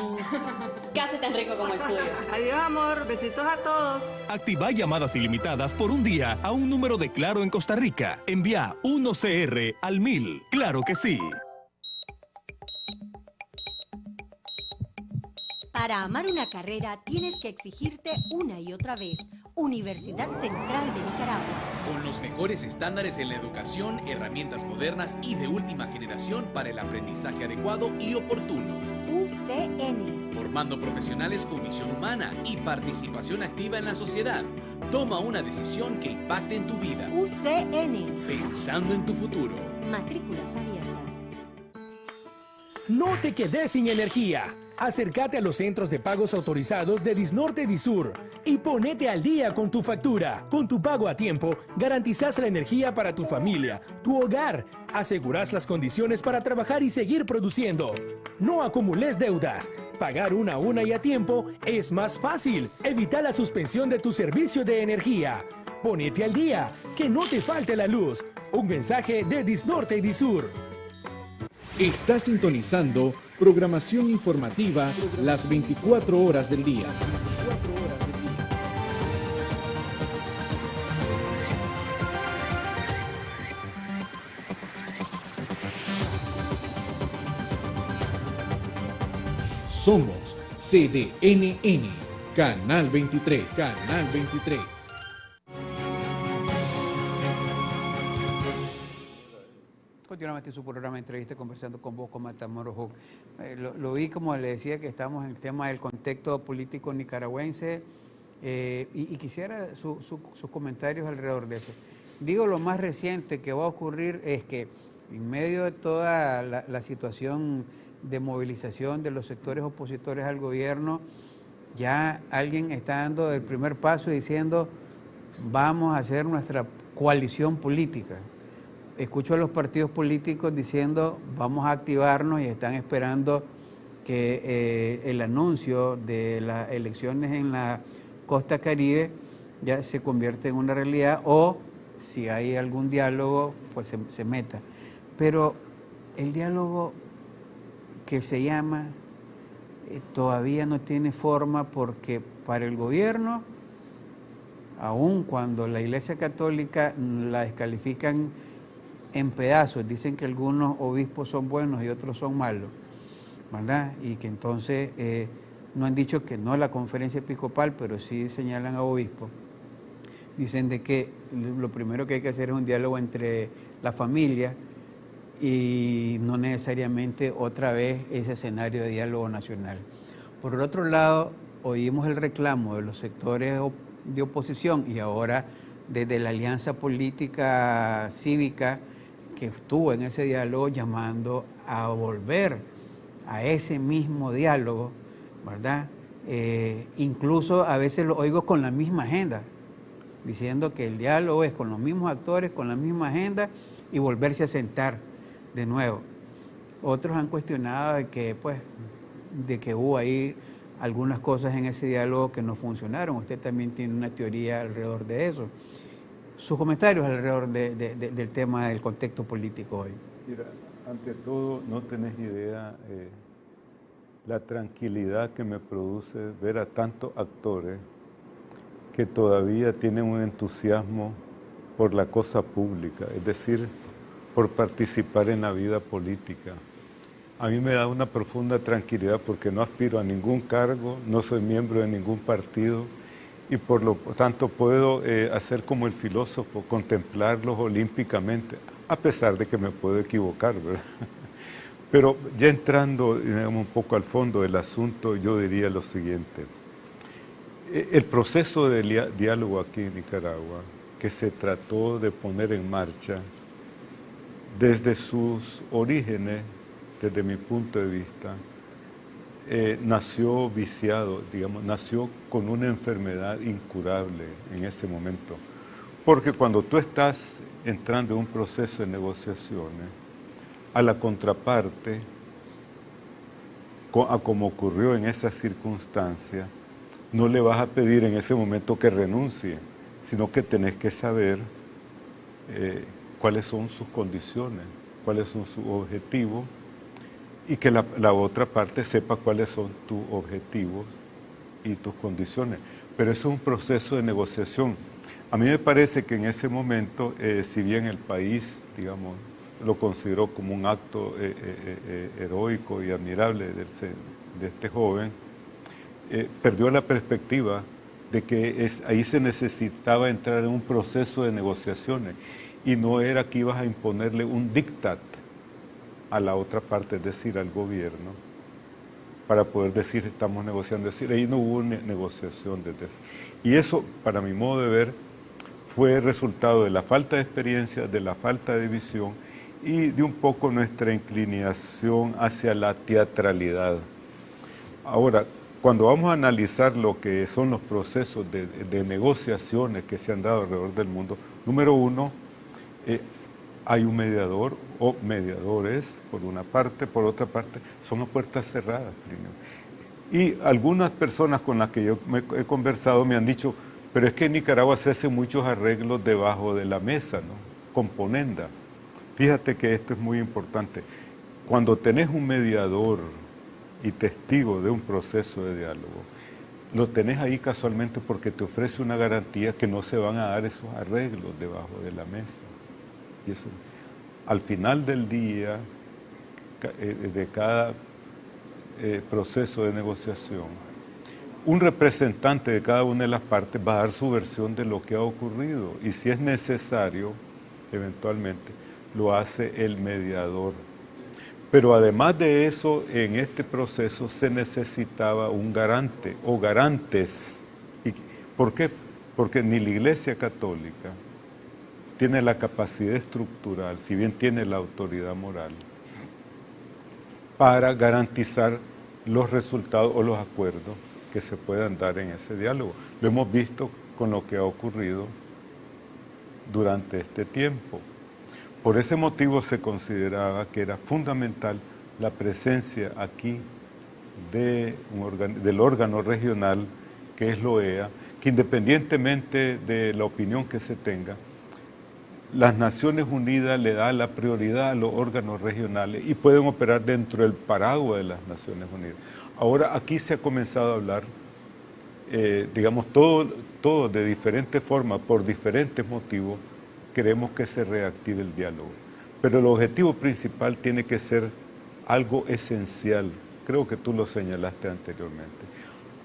Casi tan rico como el suyo. Adiós, amor. Besitos a todos. Activa llamadas ilimitadas por un día a un número de Claro en Costa Rica. Envía 1CR al 1000. ¡Claro que sí! Para amar una carrera tienes que exigirte una y otra vez. Universidad Central de Nicaragua. Con los mejores estándares en la educación, herramientas modernas y de última generación para el aprendizaje adecuado y oportuno. UCN. Formando profesionales con visión humana y participación activa en la sociedad. Toma una decisión que impacte en tu vida. UCN. Pensando en tu futuro. Matrículas abiertas. No te quedes sin energía. Acércate a los centros de pagos autorizados de Disnorte Disur y ponete al día con tu factura. Con tu pago a tiempo, garantizás la energía para tu familia, tu hogar. Asegurás las condiciones para trabajar y seguir produciendo. No acumules deudas. Pagar una y a tiempo es más fácil. Evita la suspensión de tu servicio de energía. Ponete al día, que no te falte la luz. Un mensaje de Disnorte y Disur. Está sintonizando programación informativa las 24 horas del día. Somos CDNN, Canal 23, Canal 23. Continuamente en su programa de entrevista conversando con vos, con Matamoros. Lo vi, como le decía, que estamos en el tema del contexto político nicaragüense y quisiera sus comentarios alrededor de eso. Digo, lo más reciente que va a ocurrir es que en medio de toda la situación de movilización de los sectores opositores al gobierno, ya alguien está dando el primer paso diciendo vamos a hacer nuestra coalición política. Escucho a los partidos políticos diciendo vamos a activarnos y están esperando que el anuncio de las elecciones en la costa Caribe ya se convierta en una realidad, o si hay algún diálogo pues se meta. Pero el diálogo que se llama todavía no tiene forma, porque para el gobierno aun cuando la Iglesia Católica la descalifican en pedazos, dicen que algunos obispos son buenos y otros son malos, ¿verdad? Y que entonces no han dicho que no a la conferencia episcopal, pero sí señalan a obispos. Dicen de que lo primero que hay que hacer es un diálogo entre la familia y no necesariamente otra vez ese escenario de diálogo nacional. Por el otro lado, oímos el reclamo de los sectores de oposición y ahora desde la alianza política cívica que estuvo en ese diálogo llamando a volver a ese mismo diálogo, ¿verdad? Incluso a veces lo oigo con la misma agenda, diciendo que el diálogo es con los mismos actores, con la misma agenda y volverse a sentar de nuevo. Otros han cuestionado de que hubo ahí algunas cosas en ese diálogo que no funcionaron. Usted también tiene una teoría alrededor de eso. Sus comentarios alrededor del tema del contexto político hoy. Mira, ante todo, no tenés idea la tranquilidad que me produce ver a tantos actores que todavía tienen un entusiasmo por la cosa pública, es decir, por participar en la vida política. A mí me da una profunda tranquilidad porque no aspiro a ningún cargo, no soy miembro de ningún partido y por lo tanto puedo hacer como el filósofo, contemplarlos olímpicamente, a pesar de que me puedo equivocar, ¿verdad? Pero ya entrando, digamos, un poco al fondo del asunto, yo diría lo siguiente. El proceso de diálogo aquí en Nicaragua, que se trató de poner en marcha desde sus orígenes, desde mi punto de vista, nació viciado, digamos, nació con una enfermedad incurable en ese momento. Porque cuando tú estás entrando en un proceso de negociaciones, a la contraparte, como ocurrió en esa circunstancia, no le vas a pedir en ese momento que renuncie, sino que tenés que saber cuáles son sus condiciones, cuáles son sus objetivos, y que la otra parte sepa cuáles son tus objetivos y tus condiciones. Pero eso es un proceso de negociación. A mí me parece que en ese momento, si bien el país, digamos, lo consideró como un acto heroico y admirable de este joven, perdió la perspectiva de que ahí se necesitaba entrar en un proceso de negociaciones y no era que ibas a imponerle un diktat a la otra parte, es decir, al gobierno, para poder decir estamos negociando. Es decir, ahí no hubo negociación desde eso. Y eso, para mi modo de ver, fue resultado de la falta de experiencia, de la falta de visión y de un poco nuestra inclinación hacia la teatralidad. Ahora, cuando vamos a analizar lo que son los procesos de negociaciones que se han dado alrededor del mundo, número uno, hay un mediador o mediadores, por una parte, por otra parte, son a puertas cerradas. Y algunas personas con las que yo he conversado me han dicho, pero es que en Nicaragua se hacen muchos arreglos debajo de la mesa, ¿no? Con ponenda. Fíjate que esto es muy importante. Cuando tenés un mediador y testigo de un proceso de diálogo, lo tenés ahí casualmente porque te ofrece una garantía que no se van a dar esos arreglos debajo de la mesa. Y eso, al final del día, de cada proceso de negociación, un representante de cada una de las partes va a dar su versión de lo que ha ocurrido y si es necesario, eventualmente, lo hace el mediador. Pero además de eso, en este proceso se necesitaba un garante o garantes. ¿Por qué? Porque ni la Iglesia Católica tiene la capacidad estructural, si bien tiene la autoridad moral, para garantizar los resultados o los acuerdos que se puedan dar en ese diálogo. Lo hemos visto con lo que ha ocurrido durante este tiempo. Por ese motivo se consideraba que era fundamental la presencia aquí del órgano regional, que es la OEA, que independientemente de la opinión que se tenga, las Naciones Unidas le da la prioridad a los órganos regionales y pueden operar dentro del paraguas de las Naciones Unidas. Ahora aquí se ha comenzado a hablar digamos, todo de diferente forma, por diferentes motivos, queremos que se reactive el diálogo. Pero el objetivo principal tiene que ser algo esencial. Creo que tú lo señalaste anteriormente.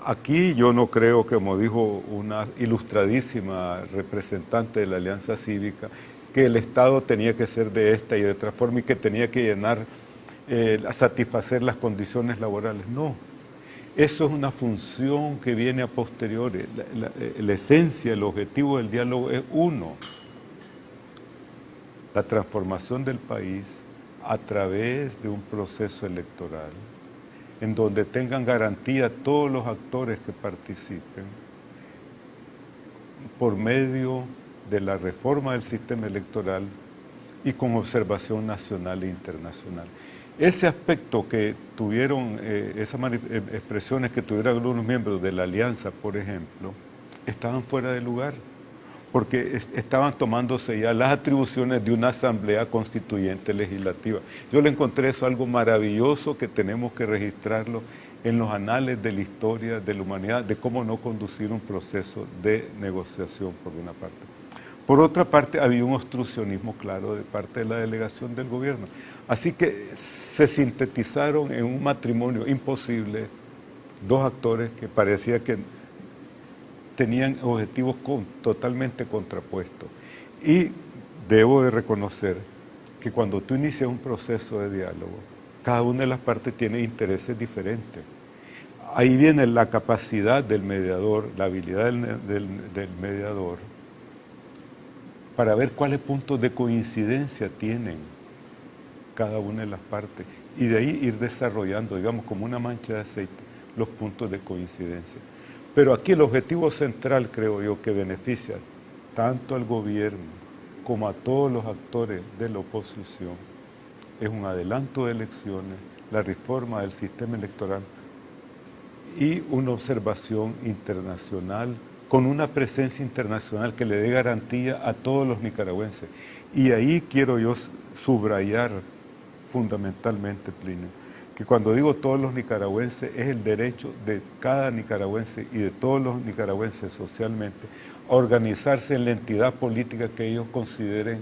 Aquí yo no creo, como dijo una ilustradísima representante de la Alianza Cívica, que el Estado tenía que ser de esta y de otra forma y que tenía que satisfacer las condiciones laborales. No, eso es una función que viene a posteriori. La esencia, el objetivo del diálogo es uno, la transformación del país a través de un proceso electoral en donde tengan garantía todos los actores que participen por medio de la reforma del sistema electoral y con observación nacional e internacional. Ese aspecto que tuvieron, esas expresiones que tuvieron algunos miembros de la Alianza, por ejemplo, estaban fuera de lugar, porque estaban tomándose ya las atribuciones de una asamblea constituyente legislativa. Yo le encontré eso algo maravilloso que tenemos que registrarlo en los anales de la historia de la humanidad, de cómo no conducir un proceso de negociación por una parte. Por otra parte, había un obstruccionismo claro de parte de la delegación del gobierno. Así que se sintetizaron en un matrimonio imposible dos actores que parecía que tenían objetivos totalmente contrapuestos. Y debo de reconocer que cuando tú inicias un proceso de diálogo, cada una de las partes tiene intereses diferentes. Ahí viene la capacidad del mediador, la habilidad del mediador, para ver cuáles puntos de coincidencia tienen cada una de las partes y de ahí ir desarrollando, digamos, como una mancha de aceite, los puntos de coincidencia. Pero aquí el objetivo central, creo yo, que beneficia tanto al gobierno como a todos los actores de la oposición, es un adelanto de elecciones, la reforma del sistema electoral y una observación internacional con una presencia internacional que le dé garantía a todos los nicaragüenses. Y ahí quiero yo subrayar fundamentalmente, Plinio, que cuando digo todos los nicaragüenses es el derecho de cada nicaragüense y de todos los nicaragüenses socialmente a organizarse en la entidad política que ellos consideren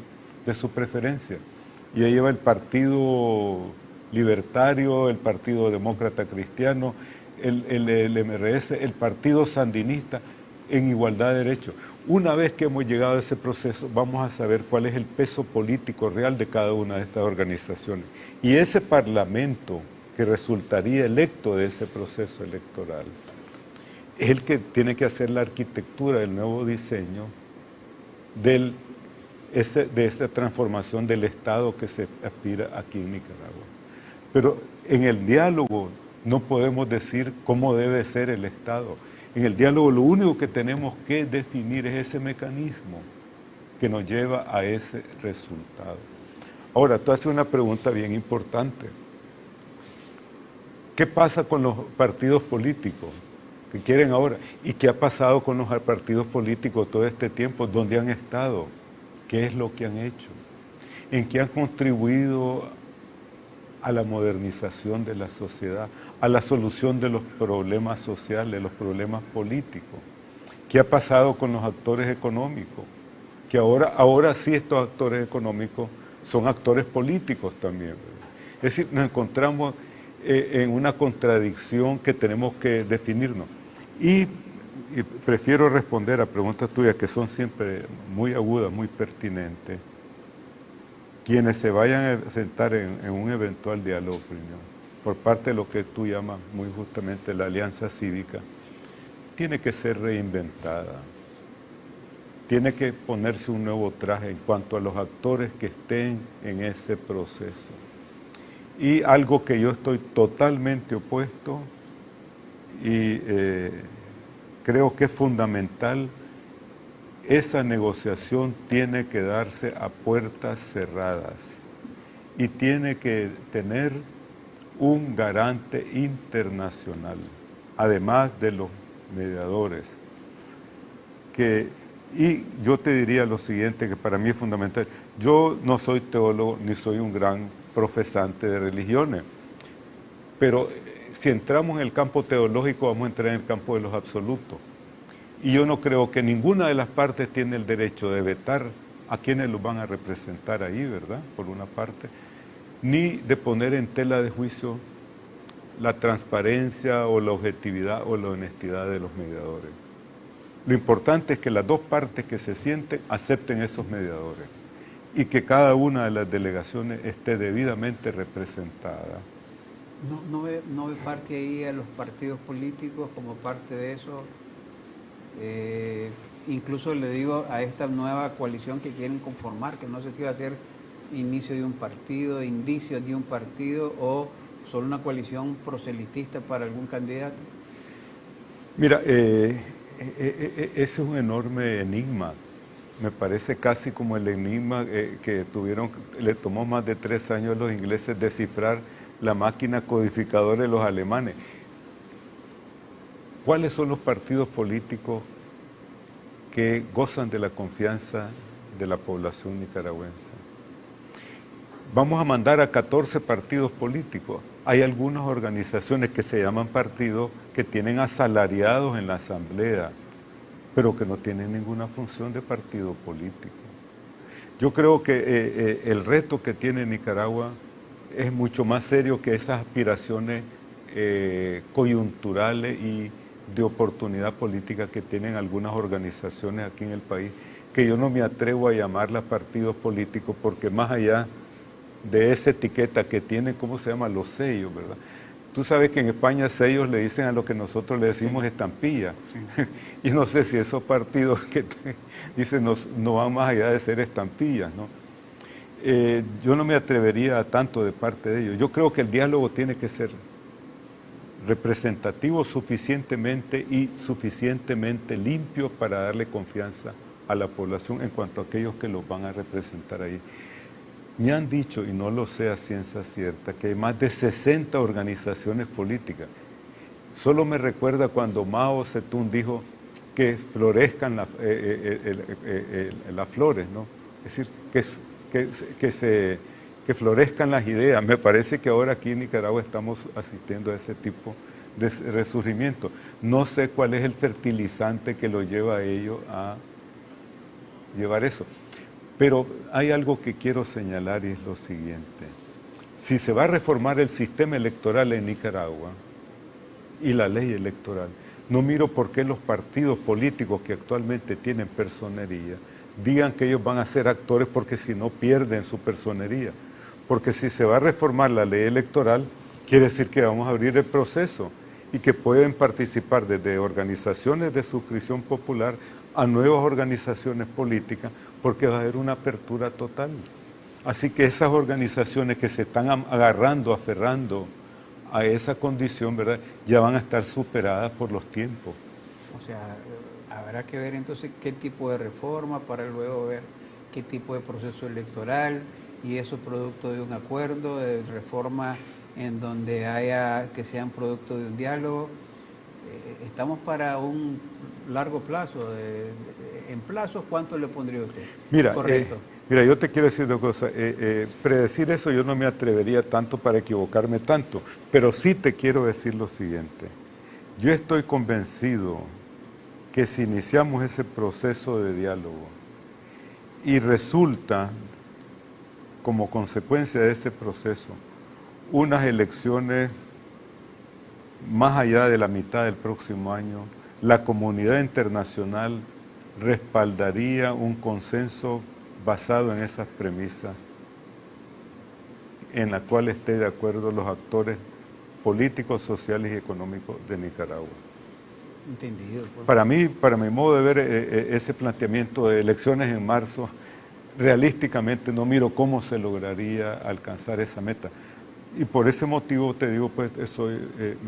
de su preferencia. Y ahí va el Partido Libertario, el Partido Demócrata Cristiano, el MRS, el Partido Sandinista, en igualdad de derechos. Una vez que hemos llegado a ese proceso, vamos a saber cuál es el peso político real de cada una de estas organizaciones. Y ese parlamento que resultaría electo de ese proceso electoral es el que tiene que hacer la arquitectura del nuevo diseño de esa transformación del Estado que se aspira aquí en Nicaragua. Pero en el diálogo no podemos decir cómo debe ser el Estado. En el diálogo lo único que tenemos que definir es ese mecanismo que nos lleva a ese resultado. Ahora, tú haces una pregunta bien importante. ¿Qué pasa con los partidos políticos que quieren ahora? ¿Y qué ha pasado con los partidos políticos todo este tiempo? ¿Dónde han estado? ¿Qué es lo que han hecho? ¿En qué han contribuido a la modernización de la sociedad, a la solución de los problemas sociales, los problemas políticos? ¿Qué ha pasado con los actores económicos? Que ahora sí estos actores económicos son actores políticos también, ¿verdad? Es decir, nos encontramos en una contradicción que tenemos que definirnos. Y prefiero responder a preguntas tuyas que son siempre muy agudas, muy pertinentes. Quienes se vayan a sentar en un eventual diálogo, por parte de lo que tú llamas muy justamente la Alianza Cívica, tiene que ser reinventada. Tiene que ponerse un nuevo traje en cuanto a los actores que estén en ese proceso. Y algo que yo estoy totalmente opuesto y creo que es fundamental, esa negociación tiene que darse a puertas cerradas y tiene que tener un garante internacional, además de los mediadores. Y yo te diría lo siguiente, que para mí es fundamental. Yo no soy teólogo ni soy un gran profesante de religiones, pero si entramos en el campo teológico, vamos a entrar en el campo de los absolutos. Y yo no creo que ninguna de las partes tiene el derecho de vetar a quienes los van a representar ahí, ¿verdad? Por una parte, ni de poner en tela de juicio la transparencia o la objetividad o la honestidad de los mediadores. Lo importante es que las dos partes que se sienten acepten esos mediadores y que cada una de las delegaciones esté debidamente representada. ¿No ve parte ahí a los partidos políticos como parte de eso? Incluso le digo a esta nueva coalición que quieren conformar, que no sé si va a ser inicio de un partido, indicios de un partido o solo una coalición proselitista para algún candidato. Mira, ese es un enorme enigma. Me parece casi como el enigma que le tomó más de 3 años a los ingleses descifrar la máquina codificadora de los alemanes. ¿Cuáles son los partidos políticos que gozan de la confianza de la población nicaragüense? Vamos a mandar a 14 partidos políticos. Hay algunas organizaciones que se llaman partidos que tienen asalariados en la asamblea, pero que no tienen ninguna función de partido político. Yo creo que el reto que tiene Nicaragua es mucho más serio que esas aspiraciones coyunturales y de oportunidad política que tienen algunas organizaciones aquí en el país, que yo no me atrevo a llamarlas partidos políticos porque más allá de esa etiqueta que tienen, ¿cómo se llama? Los sellos, ¿verdad? Tú sabes que en España sellos le dicen a lo que nosotros le decimos estampilla. Sí. Y no sé si esos partidos que dicen no van más allá de ser estampillas, ¿no? Yo no me atrevería a tanto de parte de ellos. Yo creo que el diálogo tiene que ser representativo suficientemente limpio para darle confianza a la población en cuanto a aquellos que los van a representar ahí. Me han dicho, y no lo sé a ciencia cierta, que hay más de 60 organizaciones políticas. Solo me recuerda cuando Mao Zedong dijo que florezcan las flores, ¿no? Es decir, que florezcan las ideas. Me parece que ahora aquí en Nicaragua estamos asistiendo a ese tipo de resurgimiento. No sé cuál es el fertilizante que lo lleva a ellos a llevar eso. Pero hay algo que quiero señalar y es lo siguiente. Si se va a reformar el sistema electoral en Nicaragua y la ley electoral, no miro por qué los partidos políticos que actualmente tienen personería digan que ellos van a ser actores porque si no pierden su personería. Porque si se va a reformar la ley electoral, quiere decir que vamos a abrir el proceso y que pueden participar desde organizaciones de suscripción popular a nuevas organizaciones políticas, porque va a haber una apertura total. Así que esas organizaciones que se están aferrando a esa condición, ¿verdad?, ya van a estar superadas por los tiempos. O sea, habrá que ver entonces qué tipo de reforma para luego ver qué tipo de proceso electoral, y eso producto de un acuerdo de reforma en donde haya que sean producto de un diálogo. Estamos para un largo plazo. En plazos, ¿cuánto le pondría usted? Mira, correcto. Mira, yo te quiero decir una cosa. Predecir eso yo no me atrevería tanto para equivocarme tanto, pero sí te quiero decir lo siguiente. Yo estoy convencido que si iniciamos ese proceso de diálogo y resulta como consecuencia de ese proceso unas elecciones más allá de la mitad del próximo año, la comunidad internacional respaldaría un consenso basado en esas premisas, en la cual esté de acuerdo los actores políticos, sociales y económicos de Nicaragua. Entendido. Pues. Para mi modo de ver, ese planteamiento de elecciones en marzo, realísticamente no miro cómo se lograría alcanzar esa meta. Y por ese motivo te digo, pues,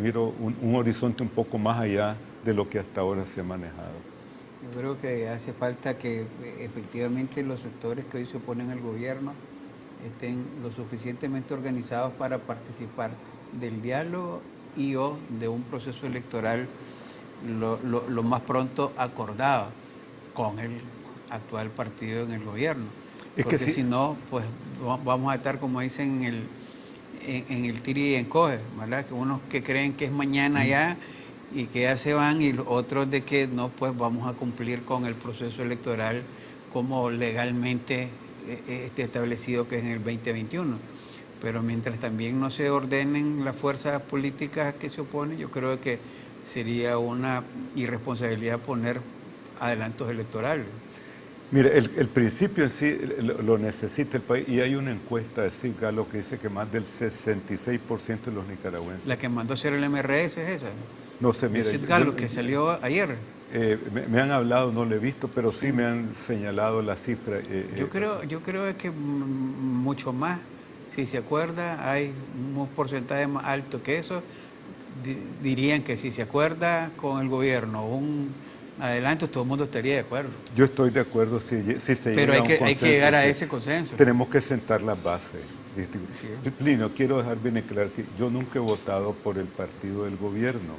miro un horizonte un poco más allá de lo que hasta ahora se ha manejado. Yo creo que hace falta que efectivamente los sectores que hoy se oponen al gobierno estén lo suficientemente organizados para participar del diálogo y o de un proceso electoral lo más pronto acordado con el actual partido en el gobierno. Porque si no, pues vamos a estar, como dicen en el tiri y encoge, ¿verdad? Que unos que creen que es mañana ya y que ya se van, y los otros de que no, pues vamos a cumplir con el proceso electoral como legalmente establecido, que es en el 2021. Pero mientras también no se ordenen las fuerzas políticas que se oponen, yo creo que sería una irresponsabilidad poner adelantos electorales. Mire, el principio en sí lo necesita el país, y hay una encuesta de Cigalo que dice que más del 66% de los nicaragüenses... La que mandó hacer el MRS es esa. No sé, mire... Cigalo, que salió ayer. Me han hablado, no lo he visto, pero sí me han señalado la cifra. Yo creo que mucho más. Si se acuerda, hay un porcentaje más alto que eso. Dirían que si se acuerda con el gobierno un adelanto, todo el mundo estaría de acuerdo. Yo estoy de acuerdo si se pero llega a un consenso. hay que llegar a ese consenso. Tenemos que sentar las bases. Sí. Plinio, quiero dejar bien claro que yo nunca he votado por el partido del gobierno,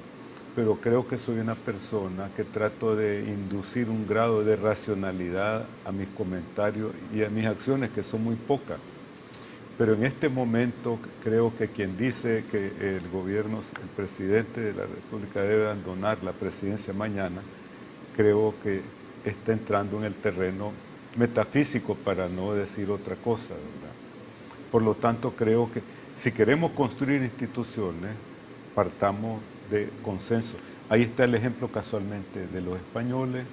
pero creo que soy una persona que trato de inducir un grado de racionalidad a mis comentarios y a mis acciones, que son muy pocas. Pero en este momento creo que quien dice que el gobierno, el presidente de la República debe abandonar la presidencia mañana, creo que está entrando en el terreno metafísico, para no decir otra cosa, ¿verdad? Por lo tanto, creo que si queremos construir instituciones, partamos de consenso. Ahí está el ejemplo casualmente de los españoles,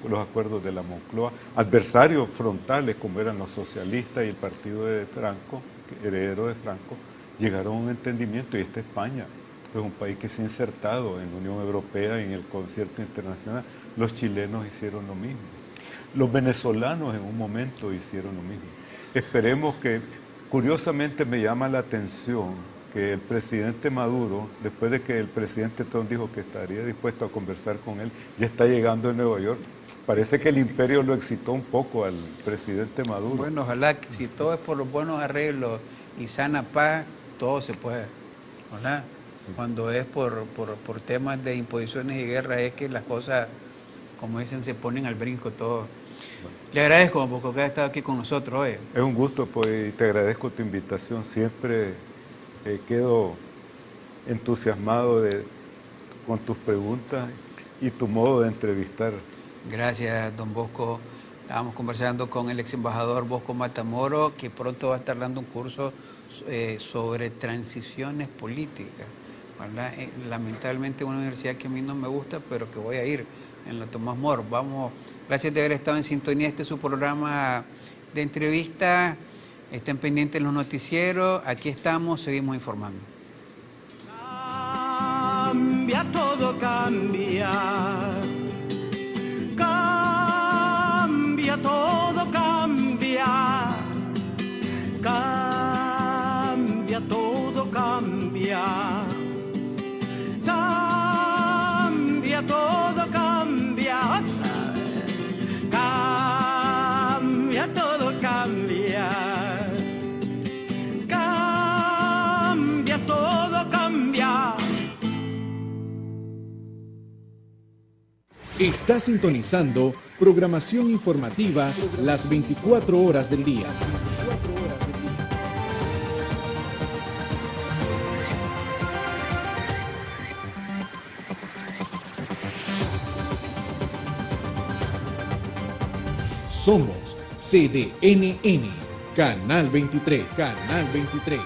los acuerdos de la Moncloa, adversarios frontales como eran los socialistas y el partido de Franco, heredero de Franco, llegaron a un entendimiento, y esta España es un país que se ha insertado en la Unión Europea y en el concierto internacional. Los chilenos hicieron lo mismo, los venezolanos en un momento hicieron lo mismo. Esperemos que, curiosamente me llama la atención que el presidente Maduro, después de que el presidente Trump dijo que estaría dispuesto a conversar con él, ya está llegando a Nueva York. Parece que el imperio lo excitó un poco al presidente Maduro. Bueno, ojalá que si todo es por los buenos arreglos y sana paz, todo se puede, ¿verdad? Sí. Cuando es por temas de imposiciones y guerra, es que las cosas, como dicen, se ponen al brinco todo. Bueno. Le agradezco porque ha estado aquí con nosotros hoy. Es un gusto, pues, y te agradezco tu invitación. Siempre quedo entusiasmado con tus preguntas y tu modo de entrevistar. Gracias, don Bosco. Estábamos conversando con el ex embajador Bosco Matamoro, que pronto va a estar dando un curso sobre transiciones políticas, ¿verdad? Lamentablemente una universidad que a mí no me gusta, pero que voy a ir, en la Tomás Moro. Gracias de haber estado en sintonía. Este es su programa de entrevista. Estén pendientes en los noticieros. Aquí estamos, seguimos informando. Cambia, todo cambia. Cambia, todo cambia. Cambia, todo cambia. Cambia, todo cambia. Cambia, todo cambia. Todo cambia. Está sintonizando programación informativa las 24 horas del día. Somos CDNN, Canal 23, Canal 23.